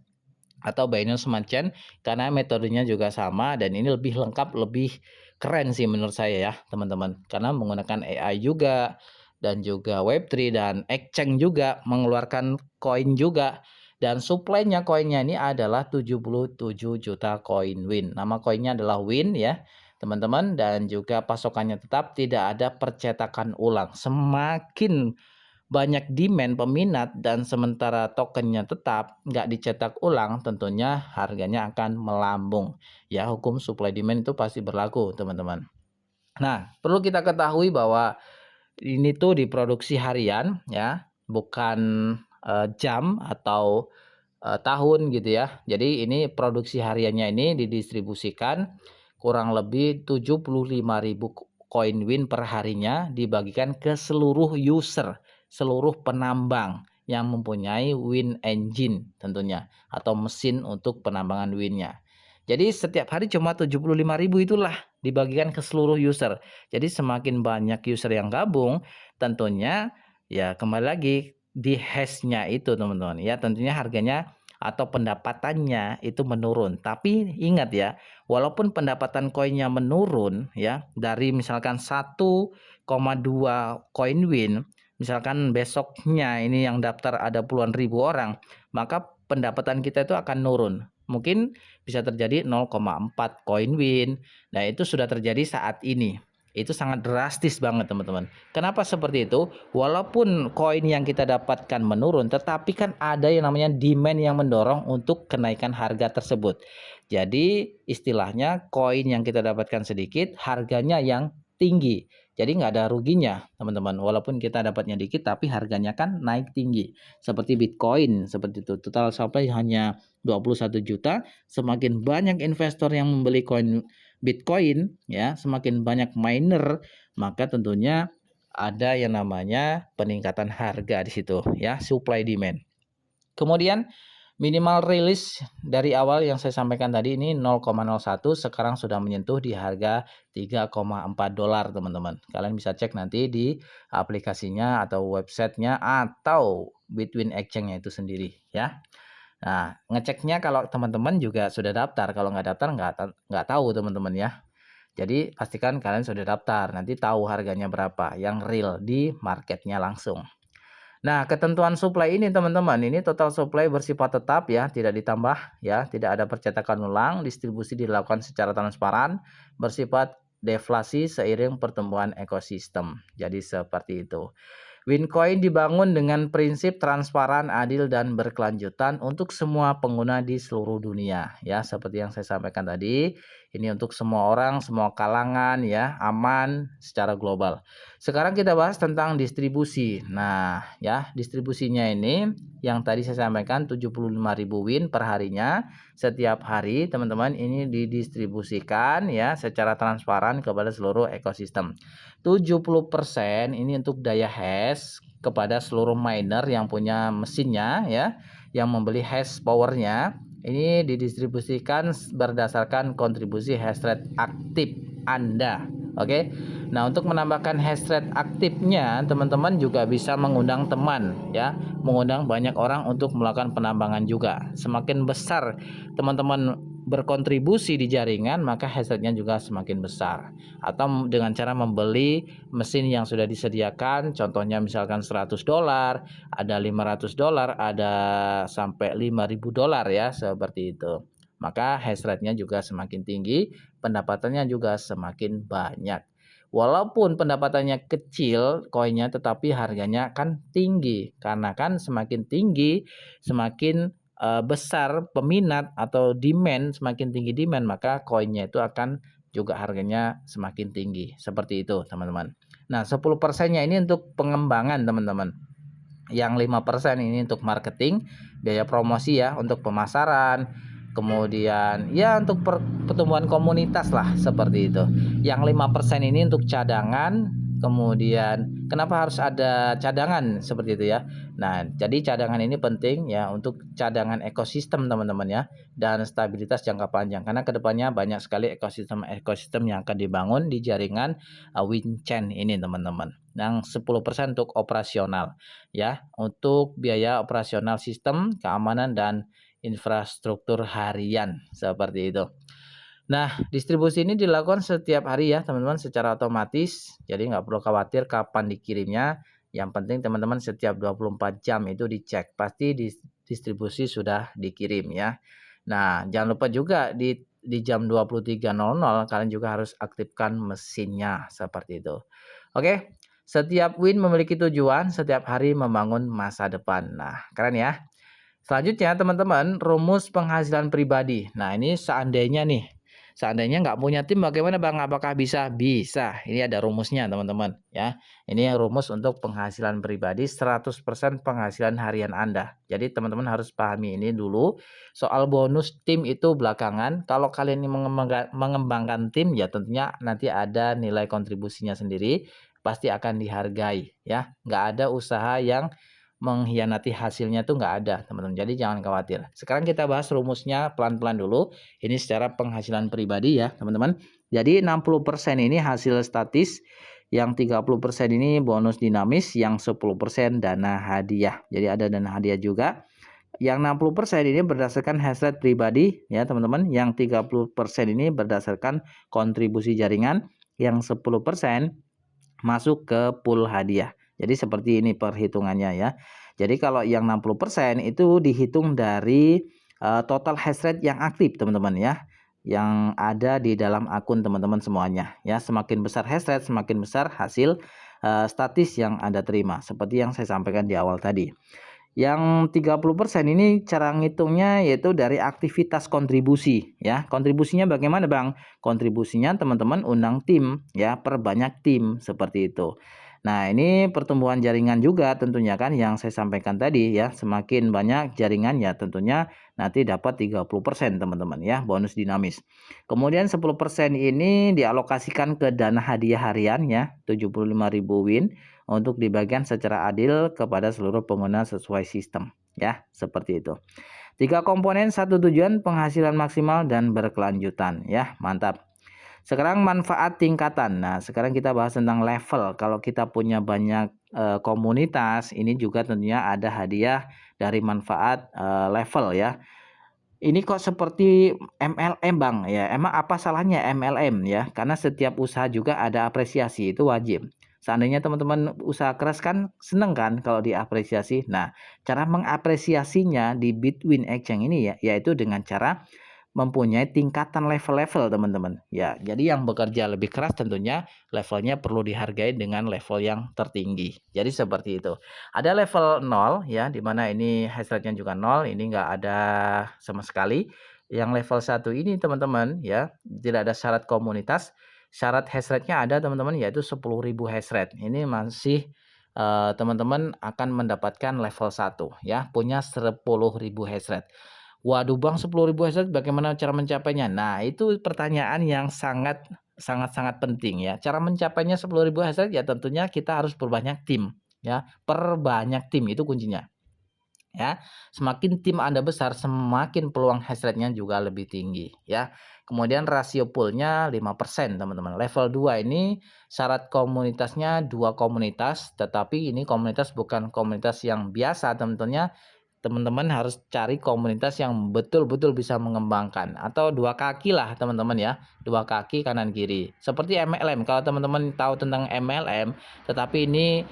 atau Binance Smart Chain, karena metodenya juga sama dan ini lebih lengkap, lebih keren sih menurut saya, ya, teman-teman. Karena menggunakan AI juga dan juga Web3 dan exchange juga mengeluarkan koin juga, dan supply-nya koinnya ini adalah 77 juta koin Win. Nama koinnya adalah Win, ya, teman-teman, dan juga pasokannya tetap, tidak ada percetakan ulang. Semakin banyak demand peminat dan sementara tokennya tetap nggak dicetak ulang, tentunya harganya akan melambung, ya. Hukum supply demand itu pasti berlaku, teman-teman. Nah, perlu kita ketahui bahwa ini tuh diproduksi harian, ya, bukan jam atau tahun gitu, ya. Jadi ini produksi hariannya ini didistribusikan kurang lebih 75.000 koin Win per harinya, dibagikan ke seluruh user, seluruh penambang yang mempunyai Win engine tentunya, atau mesin untuk penambangan Winnya. Jadi setiap hari cuma 75.000 itulah dibagikan ke seluruh user. Jadi semakin banyak user yang gabung, tentunya, ya, kembali lagi di hash-nya itu, teman-teman, ya, tentunya harganya atau pendapatannya itu menurun. Tapi ingat, ya, walaupun pendapatan koinnya menurun, ya, dari misalkan 1,2 koin Win, misalkan besoknya ini yang daftar ada puluhan ribu orang, maka pendapatan kita itu akan nurun. Mungkin bisa terjadi 0,4 koin Win. Nah, itu sudah terjadi saat ini. Itu sangat drastis banget, teman-teman. Kenapa seperti itu? Walaupun koin yang kita dapatkan menurun, tetapi kan ada yang namanya demand yang mendorong untuk kenaikan harga tersebut. Jadi istilahnya koin yang kita dapatkan sedikit, harganya yang tinggi. Jadi nggak ada ruginya, teman-teman. Walaupun kita dapatnya dikit, tapi harganya kan naik tinggi. Seperti Bitcoin, seperti itu. Total supply hanya 21 juta. Semakin banyak investor yang membeli koin Bitcoin, ya, semakin banyak miner, maka tentunya ada yang namanya peningkatan harga di situ, ya, supply demand. Kemudian minimal rilis dari awal yang saya sampaikan tadi ini 0,01, sekarang sudah menyentuh di harga 3,4 dolar, teman-teman. Kalian bisa cek nanti di aplikasinya atau websitenya atau Bitwin Exchange-nya itu sendiri, ya. Nah, ngeceknya kalau teman-teman juga sudah daftar, kalau nggak daftar nggak tahu, teman-teman, ya. Jadi pastikan kalian sudah daftar, nanti tahu harganya berapa yang real di marketnya langsung. Nah, ketentuan supply ini, teman-teman, ini total supply bersifat tetap, ya, tidak ditambah, ya, tidak ada percetakan ulang, distribusi dilakukan secara transparan, bersifat deflasi seiring pertumbuhan ekosistem. Jadi seperti itu. Wincoin dibangun dengan prinsip transparan, adil, dan berkelanjutan untuk semua pengguna di seluruh dunia. Ya, seperti yang saya sampaikan tadi, ini untuk semua orang, semua kalangan, ya, aman secara global. Sekarang kita bahas tentang distribusi. Nah, ya, distribusinya ini yang tadi saya sampaikan 75.000 win per harinya. Setiap hari, teman-teman, ini didistribusikan ya secara transparan kepada seluruh ekosistem. 70% ini untuk daya hash kepada seluruh miner yang punya mesinnya ya, yang membeli hash powernya. Ini didistribusikan berdasarkan kontribusi hash rate aktif Anda. Oke. Nah, untuk menambahkan hash rate aktifnya, teman-teman juga bisa mengundang teman ya, mengundang banyak orang untuk melakukan penambangan juga. Semakin besar teman-teman berkontribusi di jaringan, maka hash rate-nya juga semakin besar. Atau dengan cara membeli mesin yang sudah disediakan, contohnya misalkan $100, ada $500, ada sampai $5.000 ya, seperti itu. Maka hash rate-nya juga semakin tinggi, pendapatannya juga semakin banyak. Walaupun pendapatannya kecil koinnya, tetapi harganya kan tinggi, karena kan semakin tinggi semakin besar peminat atau demand, semakin tinggi demand maka koinnya itu akan juga harganya semakin tinggi. Seperti itu teman-teman. Nah 10%-nya ini untuk pengembangan teman-teman. Yang 5% ini untuk marketing, biaya promosi ya, untuk pemasaran, kemudian ya untuk pertumbuhan komunitas lah, seperti itu. Yang 5% ini untuk cadangan. Kemudian kenapa harus ada cadangan seperti itu ya? Nah, jadi cadangan ini penting ya untuk cadangan ekosistem teman-teman ya, dan stabilitas jangka panjang, karena kedepannya banyak sekali ekosistem yang akan dibangun di jaringan Winchain ini teman-teman. Yang 10% untuk operasional ya, untuk biaya operasional sistem, keamanan, dan infrastruktur harian, seperti itu. Nah, distribusi ini dilakukan setiap hari ya teman-teman secara otomatis, jadi nggak perlu khawatir kapan dikirimnya. Yang penting teman-teman setiap 24 jam itu dicek, pasti distribusi sudah dikirim ya. Nah, jangan lupa juga di jam 23.00 kalian juga harus aktifkan mesinnya, seperti itu. Oke, setiap win memiliki tujuan, setiap hari membangun masa depan. Nah, keren ya. Selanjutnya teman-teman, rumus penghasilan pribadi. Nah, ini seandainya nggak punya tim bagaimana Bang? Apakah bisa? Bisa. Ini ada rumusnya teman-teman ya. Ini rumus untuk penghasilan pribadi 100% penghasilan harian Anda. Jadi teman-teman harus pahami ini dulu. Soal bonus tim itu belakangan. Kalau kalian ini mengembangkan tim ya tentunya nanti ada nilai kontribusinya sendiri. Pasti akan dihargai ya. Nggak ada usaha yang mengkhianati hasilnya tuh nggak ada teman-teman, jadi jangan khawatir. Sekarang kita bahas rumusnya pelan-pelan dulu. Ini secara penghasilan pribadi ya teman-teman. Jadi 60% ini hasil statis, yang 30% ini bonus dinamis, yang 10% dana hadiah. Jadi ada dana hadiah juga. Yang 60% ini berdasarkan hash rate pribadi ya teman-teman. Yang 30% ini berdasarkan kontribusi jaringan. Yang 10% masuk ke pool hadiah. Jadi seperti ini perhitungannya ya. Jadi kalau yang 60% itu dihitung dari total hash rate yang aktif teman-teman ya, yang ada di dalam akun teman-teman semuanya ya. Semakin besar hash rate, semakin besar hasil statis yang Anda terima, seperti yang saya sampaikan di awal tadi. Yang 30% ini cara ngitungnya yaitu dari aktivitas kontribusi ya. Kontribusinya bagaimana Bang? Kontribusinya teman-teman undang tim ya, perbanyak tim, seperti itu. Nah, ini pertumbuhan jaringan juga tentunya kan yang saya sampaikan tadi ya. Semakin banyak jaringan ya tentunya nanti dapat 30% teman-teman ya, bonus dinamis. Kemudian 10% ini dialokasikan ke dana hadiah harian ya, 75.000 win, untuk dibagikan secara adil kepada seluruh pengguna sesuai sistem ya, seperti itu. 3 komponen, 1 tujuan, penghasilan maksimal dan berkelanjutan ya. Mantap. Sekarang manfaat tingkatan. Nah, sekarang kita bahas tentang level. Kalau kita punya banyak komunitas, ini juga tentunya ada hadiah dari manfaat level ya. Ini kok seperti MLM Bang ya. Emang apa salahnya MLM ya? Karena setiap usaha juga ada apresiasi, itu wajib. Seandainya teman-teman usaha keras kan seneng kan kalau diapresiasi. Nah, cara mengapresiasinya di Bitwin Exchange ini ya, yaitu dengan cara mempunyai tingkatan level-level teman-teman. Ya, jadi yang bekerja lebih keras tentunya levelnya perlu dihargai dengan level yang tertinggi. Jadi seperti itu. Ada level 0 ya, di mana ini hash rate-nya juga 0, ini enggak ada sama sekali. Yang level 1 ini teman-teman ya, tidak ada syarat komunitas. Syarat hash rate-nya ada teman-teman, yaitu 10.000 hash rate. Ini masih teman-teman akan mendapatkan level 1 ya, punya 10.000 hash rate. Waduh Bang, 10.000 hash rate bagaimana cara mencapainya? Nah, itu pertanyaan yang sangat penting ya. Cara mencapainya 10.000 hash rate ya tentunya kita harus perbanyak tim ya. Perbanyak tim itu kuncinya. Ya, semakin tim Anda besar, semakin peluang hash rate-nya juga lebih tinggi ya. Kemudian rasio poolnya 5% teman-teman. Level 2 ini syarat komunitasnya 2 komunitas, tetapi ini komunitas bukan komunitas yang biasa tentunya. Teman-teman harus cari komunitas yang betul-betul bisa mengembangkan, atau 2 kaki lah teman-teman ya, 2 kaki kanan kiri. Seperti MLM, kalau teman-teman tahu tentang MLM, tetapi ini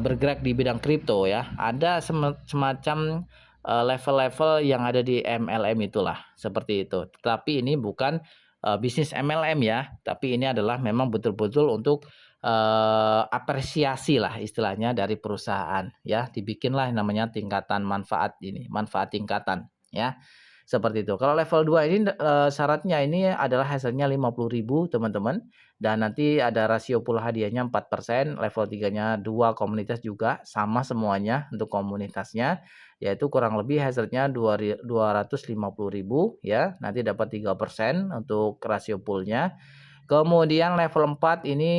bergerak di bidang kripto ya. Ada semacam level-level yang ada di MLM itulah, seperti itu. Tetapi ini bukan bisnis MLM ya, tapi ini adalah memang betul-betul untuk apresiasi lah istilahnya dari perusahaan ya, dibikinlah namanya tingkatan manfaat ini, manfaat tingkatan ya. Seperti itu. Kalau level 2 ini syaratnya ini adalah hasilnya 50.000 teman-teman, dan nanti ada rasio pool hadiahnya 4%, level 3-nya 2 komunitas juga sama semuanya untuk komunitasnya, yaitu kurang lebih hasilnya 250.000 ya, nanti dapat 3% untuk rasio poolnya. Kemudian level 4 ini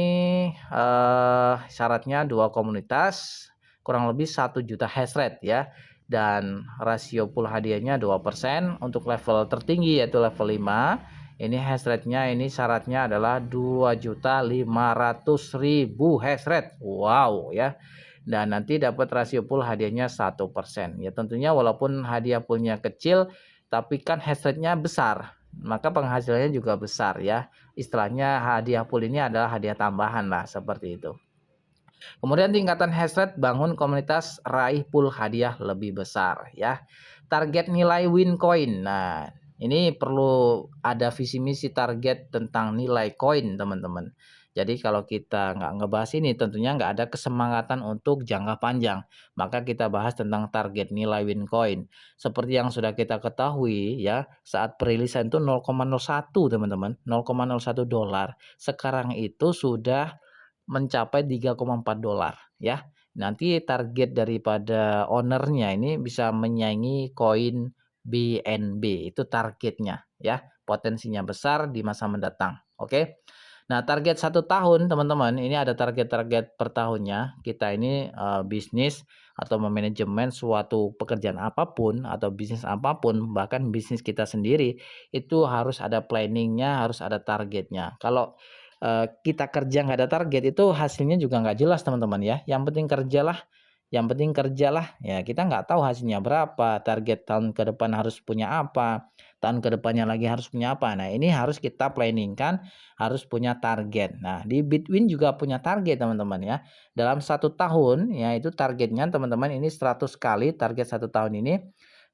syaratnya 2 komunitas, kurang lebih 1 juta hash rate ya, dan rasio pool hadiahnya 2%. Untuk level tertinggi yaitu level 5, ini hash rate-nya ini syaratnya adalah 2.500.000 hash rate. Wow ya. Dan nanti dapat rasio pool hadiahnya 1%. Ya tentunya walaupun hadiah poolnya kecil, tapi kan hash rate-nya besar, maka penghasilannya juga besar ya. Istilahnya hadiah pool ini adalah hadiah tambahan lah, seperti itu. Kemudian tingkatan hash rate, bangun komunitas, raih pool hadiah lebih besar ya. Target nilai win coin. Nah, ini perlu ada visi misi target tentang nilai koin teman-teman. Jadi kalau kita nggak ngebahas ini tentunya nggak ada kesemangatan untuk jangka panjang. Maka kita bahas tentang target nilai win coin. Seperti yang sudah kita ketahui ya, saat perilisan itu 0,01 teman-teman, 0,01 dolar. Sekarang itu sudah mencapai 3,4 dolar ya. Nanti target daripada ownernya ini bisa menyaingi koin BNB, itu targetnya ya. Potensinya besar di masa mendatang. Oke. Nah, target 1 tahun teman-teman, ini ada target-target per tahunnya. Kita ini bisnis atau memanajemen suatu pekerjaan apapun atau bisnis apapun, bahkan bisnis kita sendiri, itu harus ada planningnya, harus ada targetnya. Kalau kita kerja nggak ada target, itu hasilnya juga nggak jelas teman-teman ya. Yang penting kerjalah ya, kita nggak tahu hasilnya berapa, target tahun ke depan harus punya apa, tahun ke depannya lagi harus punya apa. Nah, ini harus kita planningkan, harus punya target. Nah, di Bitwin juga punya target teman-teman ya. Dalam 1 tahun ya, itu targetnya teman-teman ini 100 kali, target 1 tahun ini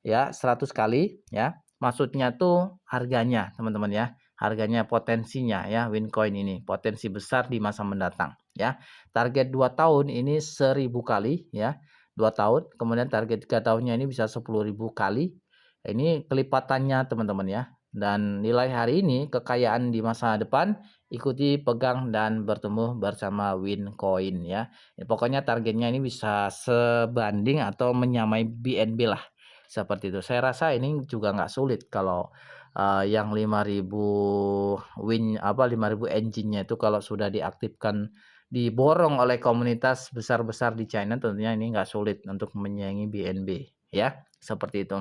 ya 100 kali ya. Maksudnya tuh harganya teman-teman ya, harganya, potensinya ya, win coin ini potensi besar di masa mendatang ya. Target 2 tahun ini 1.000 kali ya, 2 tahun. Kemudian target 3 tahunnya ini bisa 10.000 kali. Ini kelipatannya teman-teman ya. Dan nilai hari ini, kekayaan di masa depan, ikuti, pegang, dan bertumbuh bersama win coin ya. Pokoknya targetnya ini bisa sebanding atau menyamai BNB lah, seperti itu. Saya rasa ini juga nggak sulit kalau yang 5.000 5.000 engine-nya itu kalau sudah diaktifkan, diborong oleh komunitas besar-besar di China, tentunya ini nggak sulit untuk menyaingi BNB ya, seperti itu.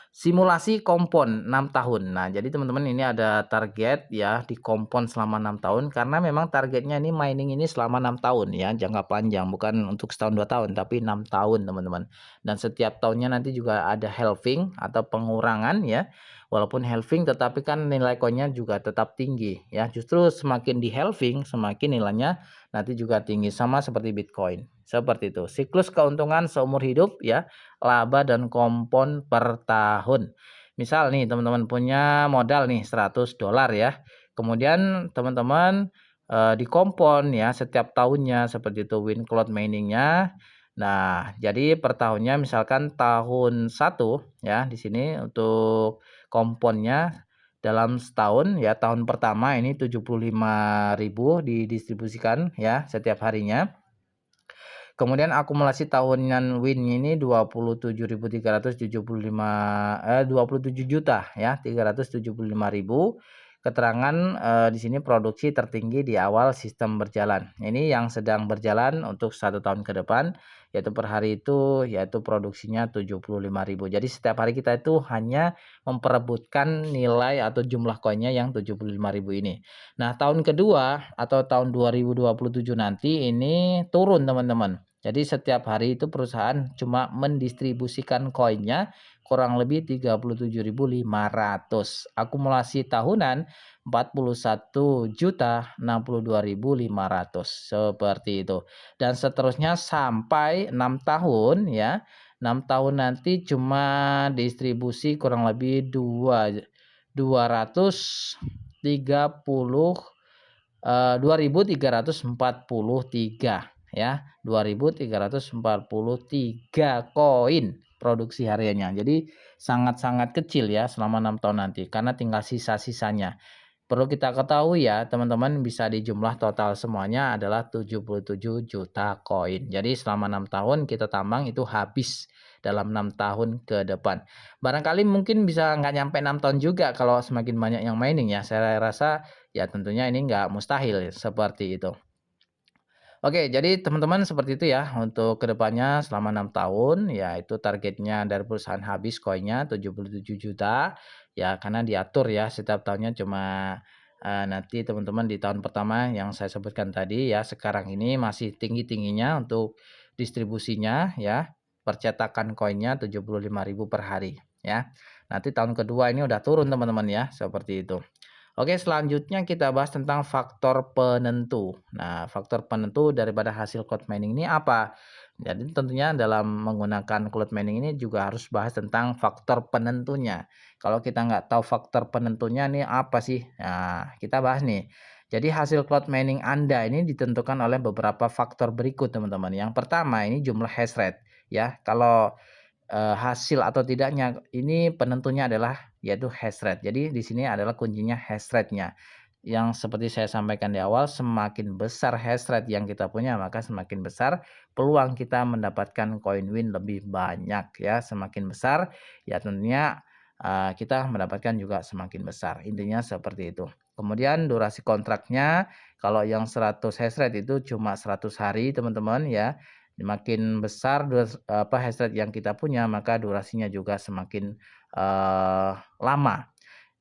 Simulasi kompon 6 tahun. Nah, jadi teman-teman ini ada target ya di kompon selama 6 tahun, karena memang targetnya ini mining ini selama 6 tahun ya, jangka panjang, bukan untuk setahun 2 tahun, tapi 6 tahun teman-teman. Dan setiap tahunnya nanti juga ada halving atau pengurangan ya. Walaupun halving, tetapi kan nilai koinnya juga tetap tinggi ya. Justru semakin di halving, semakin nilainya nanti juga tinggi, sama seperti Bitcoin. Seperti itu. Siklus keuntungan seumur hidup ya, laba dan kompon per tahun. Misal nih teman-teman punya modal nih $100 ya. Kemudian teman-teman di kompon ya setiap tahunnya seperti itu win cloud mining-nya. Nah, jadi per tahunnya misalkan tahun 1 ya di sini untuk komponnya dalam setahun ya tahun pertama ini 75.000 didistribusikan ya setiap harinya. Kemudian akumulasi tahunan win ini 27 juta ya 375.000. Keterangan di sini produksi tertinggi di awal sistem berjalan. Ini yang sedang berjalan untuk 1 tahun ke depan, yaitu per hari itu yaitu produksinya 75.000. Jadi setiap hari kita itu hanya memperebutkan nilai atau jumlah koinnya yang 75.000 ini. Nah, tahun kedua atau tahun 2027 nanti ini turun teman-teman. Jadi setiap hari itu perusahaan cuma mendistribusikan koinnya kurang lebih 37.500. Akumulasi tahunan 41.062.500 seperti itu. Dan seterusnya sampai 6 tahun ya. 6 tahun nanti cuma distribusi kurang lebih 2.343 ya 2.343 koin produksi hariannya. Jadi sangat-sangat kecil ya selama 6 tahun nanti karena tinggal sisa-sisanya. Perlu kita ketahui ya teman-teman, bisa dijumlah total semuanya adalah 77 juta koin. Jadi selama 6 tahun kita tambang itu habis dalam 6 tahun ke depan. Barangkali mungkin bisa nggak nyampe 6 tahun juga kalau semakin banyak yang mining ya. Saya rasa ya tentunya ini nggak mustahil seperti itu. Oke, jadi teman-teman seperti itu ya untuk kedepannya selama 6 tahun, ya itu targetnya dari perusahaan habis koinnya 77 juta, ya karena diatur ya setiap tahunnya cuma nanti teman-teman di tahun pertama yang saya sebutkan tadi ya sekarang ini masih tinggi-tingginya untuk distribusinya ya, percetakan koinnya 75.000 per hari ya. Nanti tahun kedua ini udah turun teman-teman ya, seperti itu. Oke, selanjutnya kita bahas tentang faktor penentu. Nah, faktor penentu daripada hasil cloud mining ini apa? Jadi tentunya dalam menggunakan cloud mining ini juga harus bahas tentang faktor penentunya. Kalau kita nggak tahu faktor penentunya ini apa sih? Nah, kita bahas nih. Jadi hasil cloud mining Anda ini ditentukan oleh beberapa faktor berikut teman-teman. Yang pertama ini jumlah hash rate ya. Kalau hasil atau tidaknya ini penentunya adalah yaitu hash rate. Jadi di sini adalah kuncinya hash rate-nya. Yang seperti saya sampaikan di awal, semakin besar hash rate yang kita punya, maka semakin besar peluang kita mendapatkan koin win lebih banyak ya. Semakin besar ya tentunya kita mendapatkan juga semakin besar. Intinya seperti itu. Kemudian durasi kontraknya kalau yang 100 hash rate itu cuma 100 hari teman-teman ya. Makin besar hash rate yang kita punya, maka durasinya juga semakin lama.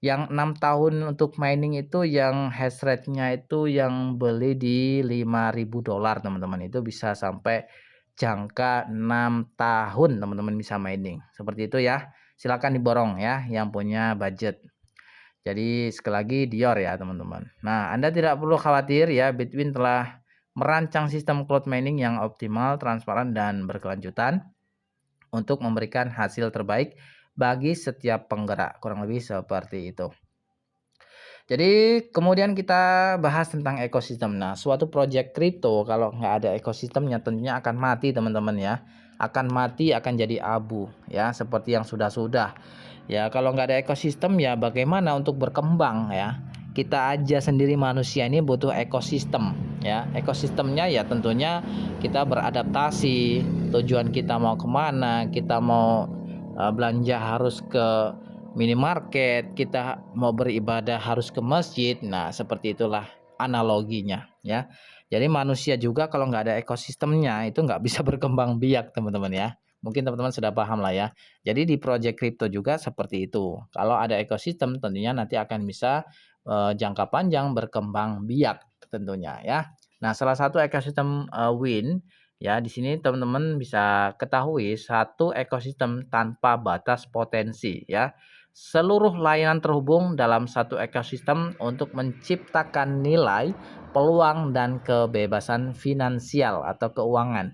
Yang 6 tahun untuk mining itu yang hash rate-nya itu yang beli di $5.000 teman-teman. Itu bisa sampai jangka 6 tahun teman-teman bisa mining. Seperti itu ya. Silakan diborong ya yang punya budget. Jadi sekali lagi Dior ya teman-teman. Nah, Anda tidak perlu khawatir ya, Bitwin telah merancang sistem cloud mining yang optimal, transparan, dan berkelanjutan untuk memberikan hasil terbaik bagi setiap penggerak. Kurang lebih seperti itu. Jadi kemudian kita bahas tentang ekosistem. Nah, suatu project crypto kalau nggak ada ekosistemnya tentunya akan mati teman-teman ya. Akan mati, akan jadi abu ya, seperti yang sudah-sudah. Ya, kalau nggak ada ekosistem ya bagaimana untuk berkembang ya. Kita aja sendiri manusia ini butuh ekosistem ya. Ekosistemnya ya tentunya kita beradaptasi. Tujuan kita mau kemana, kita mau belanja harus ke minimarket, kita mau beribadah harus ke masjid. Nah, seperti itulah analoginya ya. Jadi manusia juga kalau nggak ada ekosistemnya itu nggak bisa berkembang biak teman-teman ya. Mungkin teman-teman sudah paham lah ya. Jadi di project crypto juga seperti itu. Kalau ada ekosistem tentunya nanti akan bisa jangka panjang berkembang biak tentunya ya. Nah, salah satu ekosistem win ya, di sini teman-teman bisa ketahui satu ekosistem tanpa batas potensi ya. Seluruh layanan terhubung dalam satu ekosistem untuk menciptakan nilai, peluang, dan kebebasan finansial atau keuangan.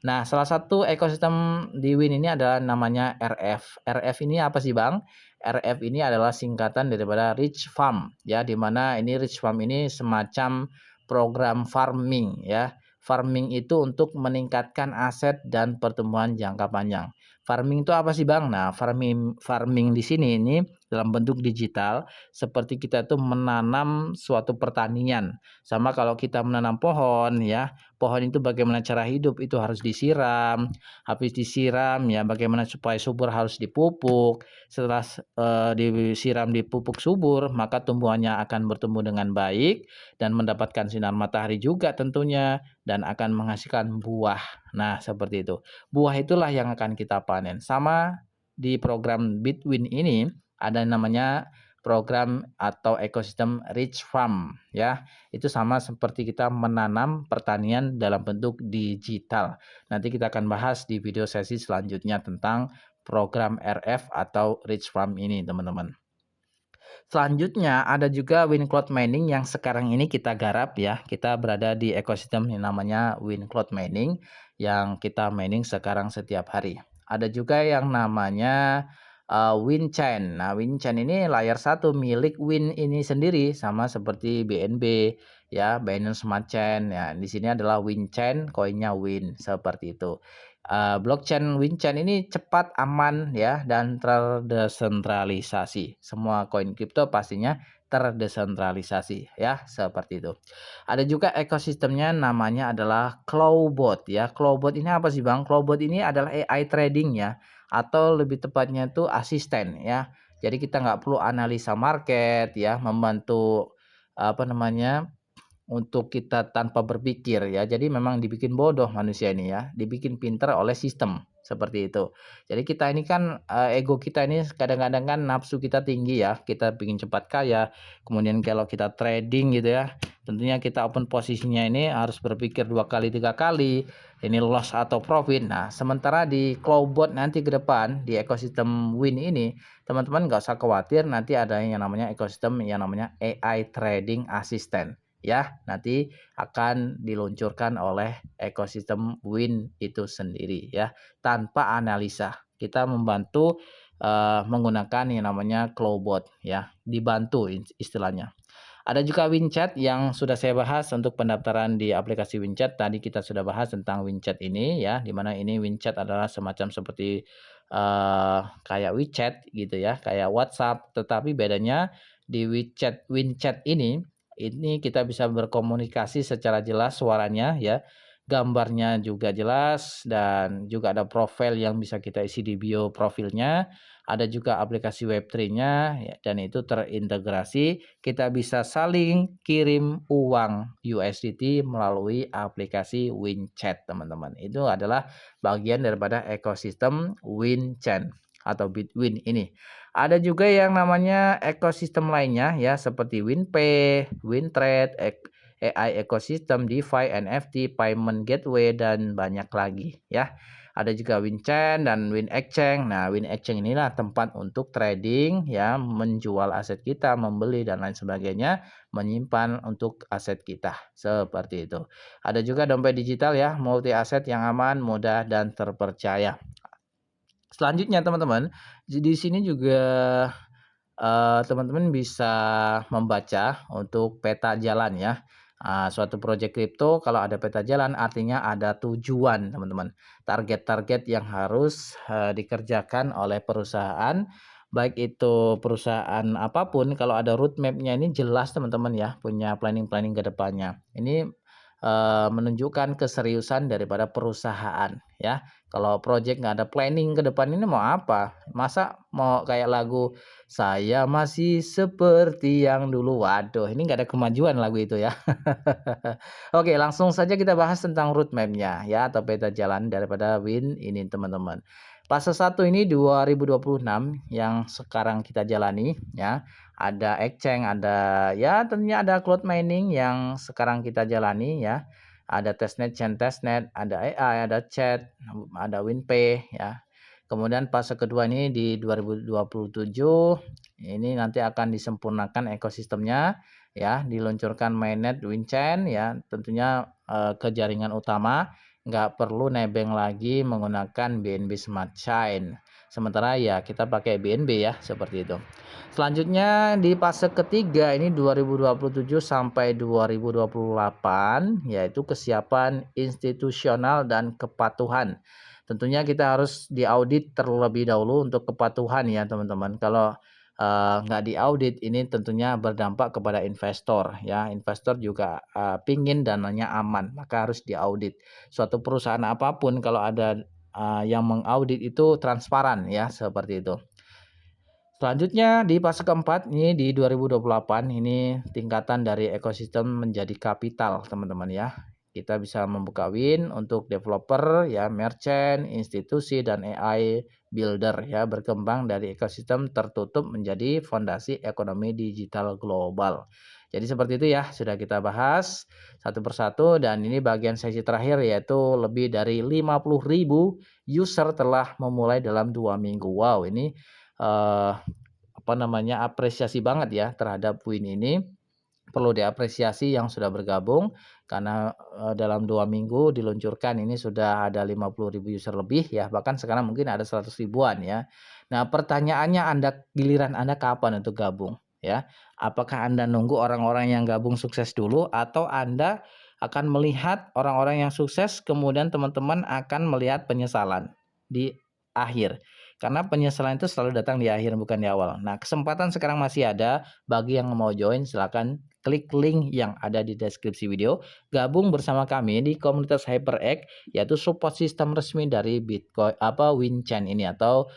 Nah, salah satu ekosistem di Win ini adalah namanya RF. RF ini apa sih, Bang? RF ini adalah singkatan daripada Rich Farm, ya, di mana ini Rich Farm ini semacam program farming, ya. Farming itu untuk meningkatkan aset dan pertumbuhan jangka panjang. Farming itu apa sih, Bang? Nah, farming farming di sini ini dalam bentuk digital seperti kita tuh menanam suatu pertanian. Sama kalau kita menanam pohon, ya. Pohon itu bagaimana cara hidup itu harus disiram, habis disiram ya bagaimana supaya subur harus dipupuk. Setelah disiram dipupuk subur, maka tumbuhannya akan bertumbuh dengan baik dan mendapatkan sinar matahari juga tentunya dan akan menghasilkan buah. Nah, seperti itu. Buah itulah yang akan kita panen. Sama di program Bitwin ini ada namanya program atau ekosistem Rich Farm, ya. Itu sama seperti kita menanam pertanian dalam bentuk digital. Nanti kita akan bahas di video sesi selanjutnya tentang program RF atau Rich Farm ini, teman-teman. Selanjutnya ada juga Win Cloud Mining yang sekarang ini kita garap, ya. Kita berada di ekosistem yang namanya Win Cloud Mining yang kita mining sekarang setiap hari. Ada juga yang namanya WinChain. Nah, WinChain ini layar satu milik Win ini sendiri sama seperti BNB, ya, Binance Smart Chain. Ya, di sini adalah WinChain, koinnya Win seperti itu. Blockchain WinChain ini cepat, aman, ya, dan terdesentralisasi. Semua koin kripto pastinya terdesentralisasi, ya, seperti itu. Ada juga ekosistemnya namanya adalah Clowbot, ya. Clowbot ini apa sih, Bang? Clowbot ini adalah AI trading, ya, atau lebih tepatnya itu asisten, ya. Jadi kita nggak perlu analisa market, ya, membantu apa namanya untuk kita tanpa berpikir, ya. Jadi memang dibikin bodoh manusia ini, ya, dibikin pintar oleh sistem, seperti itu. Jadi kita ini kan, ego kita ini kadang-kadang kan nafsu kita tinggi, ya, kita ingin cepat kaya, kemudian kalau kita trading gitu, ya, tentunya kita open posisinya ini harus berpikir 2 kali, 3 kali, ini loss atau profit. Nah, sementara di Clowbot nanti ke depan, di ekosistem Win ini, teman-teman nggak usah khawatir, nanti ada yang namanya ekosistem yang namanya AI Trading Assistant, ya, nanti akan diluncurkan oleh ekosistem Win itu sendiri, ya, tanpa analisa. Kita membantu menggunakan yang namanya Clowbot, ya, dibantu istilahnya. Ada juga WinChat yang sudah saya bahas untuk pendaftaran di aplikasi WinChat. Tadi kita sudah bahas tentang WinChat ini, ya, di mana ini WinChat adalah semacam seperti kayak WeChat gitu, ya, kayak WhatsApp, tetapi bedanya di WinChat ini kita bisa berkomunikasi secara jelas suaranya, ya, gambarnya juga jelas dan juga ada profil yang bisa kita isi di bio profilnya. Ada juga aplikasi Web3-nya, ya, dan itu terintegrasi. Kita bisa saling kirim uang USDT melalui aplikasi WinChat, teman-teman. Itu adalah bagian daripada ekosistem WinChat atau Bitwin ini. Ada juga yang namanya ekosistem lainnya, ya, seperti WinPay, WinTrade, AI ekosistem, DeFi, NFT, payment gateway, dan banyak lagi, ya. Ada juga WinChain dan WinExchange. Nah, WinExchange inilah tempat untuk trading, ya, menjual aset kita, membeli dan lain sebagainya, menyimpan untuk aset kita, seperti itu. Ada juga dompet digital, ya, multi aset yang aman, mudah dan terpercaya. Selanjutnya teman-teman, di sini juga teman-teman bisa membaca untuk peta jalan, ya. Suatu proyek kripto kalau ada peta jalan artinya ada tujuan, teman-teman. Target-target yang harus dikerjakan oleh perusahaan, baik itu perusahaan apapun, kalau ada roadmap-nya ini jelas, teman-teman, ya, punya planning-planning ke depannya. Ini menunjukkan keseriusan daripada perusahaan, ya. Kalau project nggak ada planning ke depan ini mau apa? Masa mau kayak lagu "Saya Masih Seperti Yang Dulu", waduh ini nggak ada kemajuan lagu itu, ya. Oke, langsung saja kita bahas tentang roadmap-nya, ya, atau peta jalan daripada Win ini, teman-teman. Fase 1 ini 2026 yang sekarang kita jalani, ya. Ada exchange, ada, ya, tentunya ada cloud mining yang sekarang kita jalani, ya. Ada testnet, chain testnet, ada AI, ada chat, ada WinPay, ya. Kemudian fase kedua ini di 2027 ini nanti akan disempurnakan ekosistemnya, ya, diluncurkan mainnet WinChain, ya, tentunya ke jaringan utama nggak perlu nebeng lagi menggunakan BNB Smart Chain. Sementara ya kita pakai BNB ya, seperti itu. Selanjutnya di fase ketiga ini 2027 sampai 2028, yaitu kesiapan institusional dan kepatuhan. Tentunya kita harus diaudit terlebih dahulu untuk kepatuhan ya teman-teman. Kalau nggak diaudit ini tentunya berdampak kepada investor ya. Investor juga pingin dananya aman, maka harus diaudit. Suatu perusahaan apapun kalau ada yang mengaudit itu transparan ya, seperti itu. Selanjutnya di fase keempat ini di 2028 ini tingkatan dari ekosistem menjadi kapital teman-teman ya. Kita bisa membuka win untuk developer ya, merchant, institusi dan AI builder ya, berkembang dari ekosistem tertutup menjadi fondasi ekonomi digital global. Jadi seperti itu ya, sudah kita bahas satu persatu dan ini bagian sesi terakhir yaitu lebih dari 50.000 user telah memulai dalam 2 minggu. Wow, ini apresiasi banget ya terhadap Win ini. Perlu diapresiasi yang sudah bergabung karena dalam 2 minggu diluncurkan ini sudah ada 50.000 user lebih ya, bahkan sekarang mungkin ada 100 ribuan ya. Nah, pertanyaannya giliran Anda kapan untuk gabung ya? Apakah Anda nunggu orang-orang yang gabung sukses dulu atau Anda akan melihat orang-orang yang sukses kemudian teman-teman akan melihat penyesalan di akhir? Karena penyesalan itu selalu datang di akhir bukan di awal. Nah, kesempatan sekarang masih ada bagi yang mau join, silakan klik link yang ada di deskripsi video, gabung bersama kami di komunitas HyperX, yaitu support sistem resmi dari Bitcoin WinChain ini atau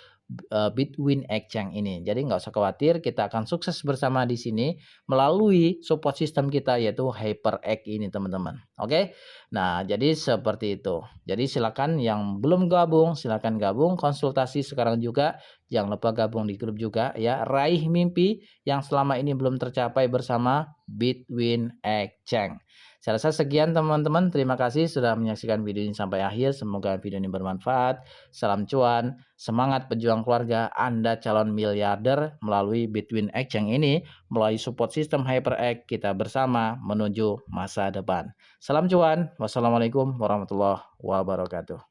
Bitwin Exchange ini. Jadi nggak usah khawatir, kita akan sukses bersama di sini melalui support system kita yaitu HyperX ini teman-teman. Oke. Nah, jadi seperti itu. Jadi silakan yang belum gabung, silakan gabung, konsultasi sekarang juga. Jangan lupa gabung di grup juga ya. Raih mimpi yang selama ini belum tercapai bersama Bitwin Exchange. Saya rasa sekian teman-teman. Terima kasih sudah menyaksikan video ini sampai akhir. Semoga video ini bermanfaat. Salam cuan, semangat pejuang keluarga. Anda calon miliarder melalui Bitwin Exchange ini, melalui support sistem HyperX, kita bersama menuju masa depan. Salam cuan. Wassalamualaikum warahmatullahi wabarakatuh.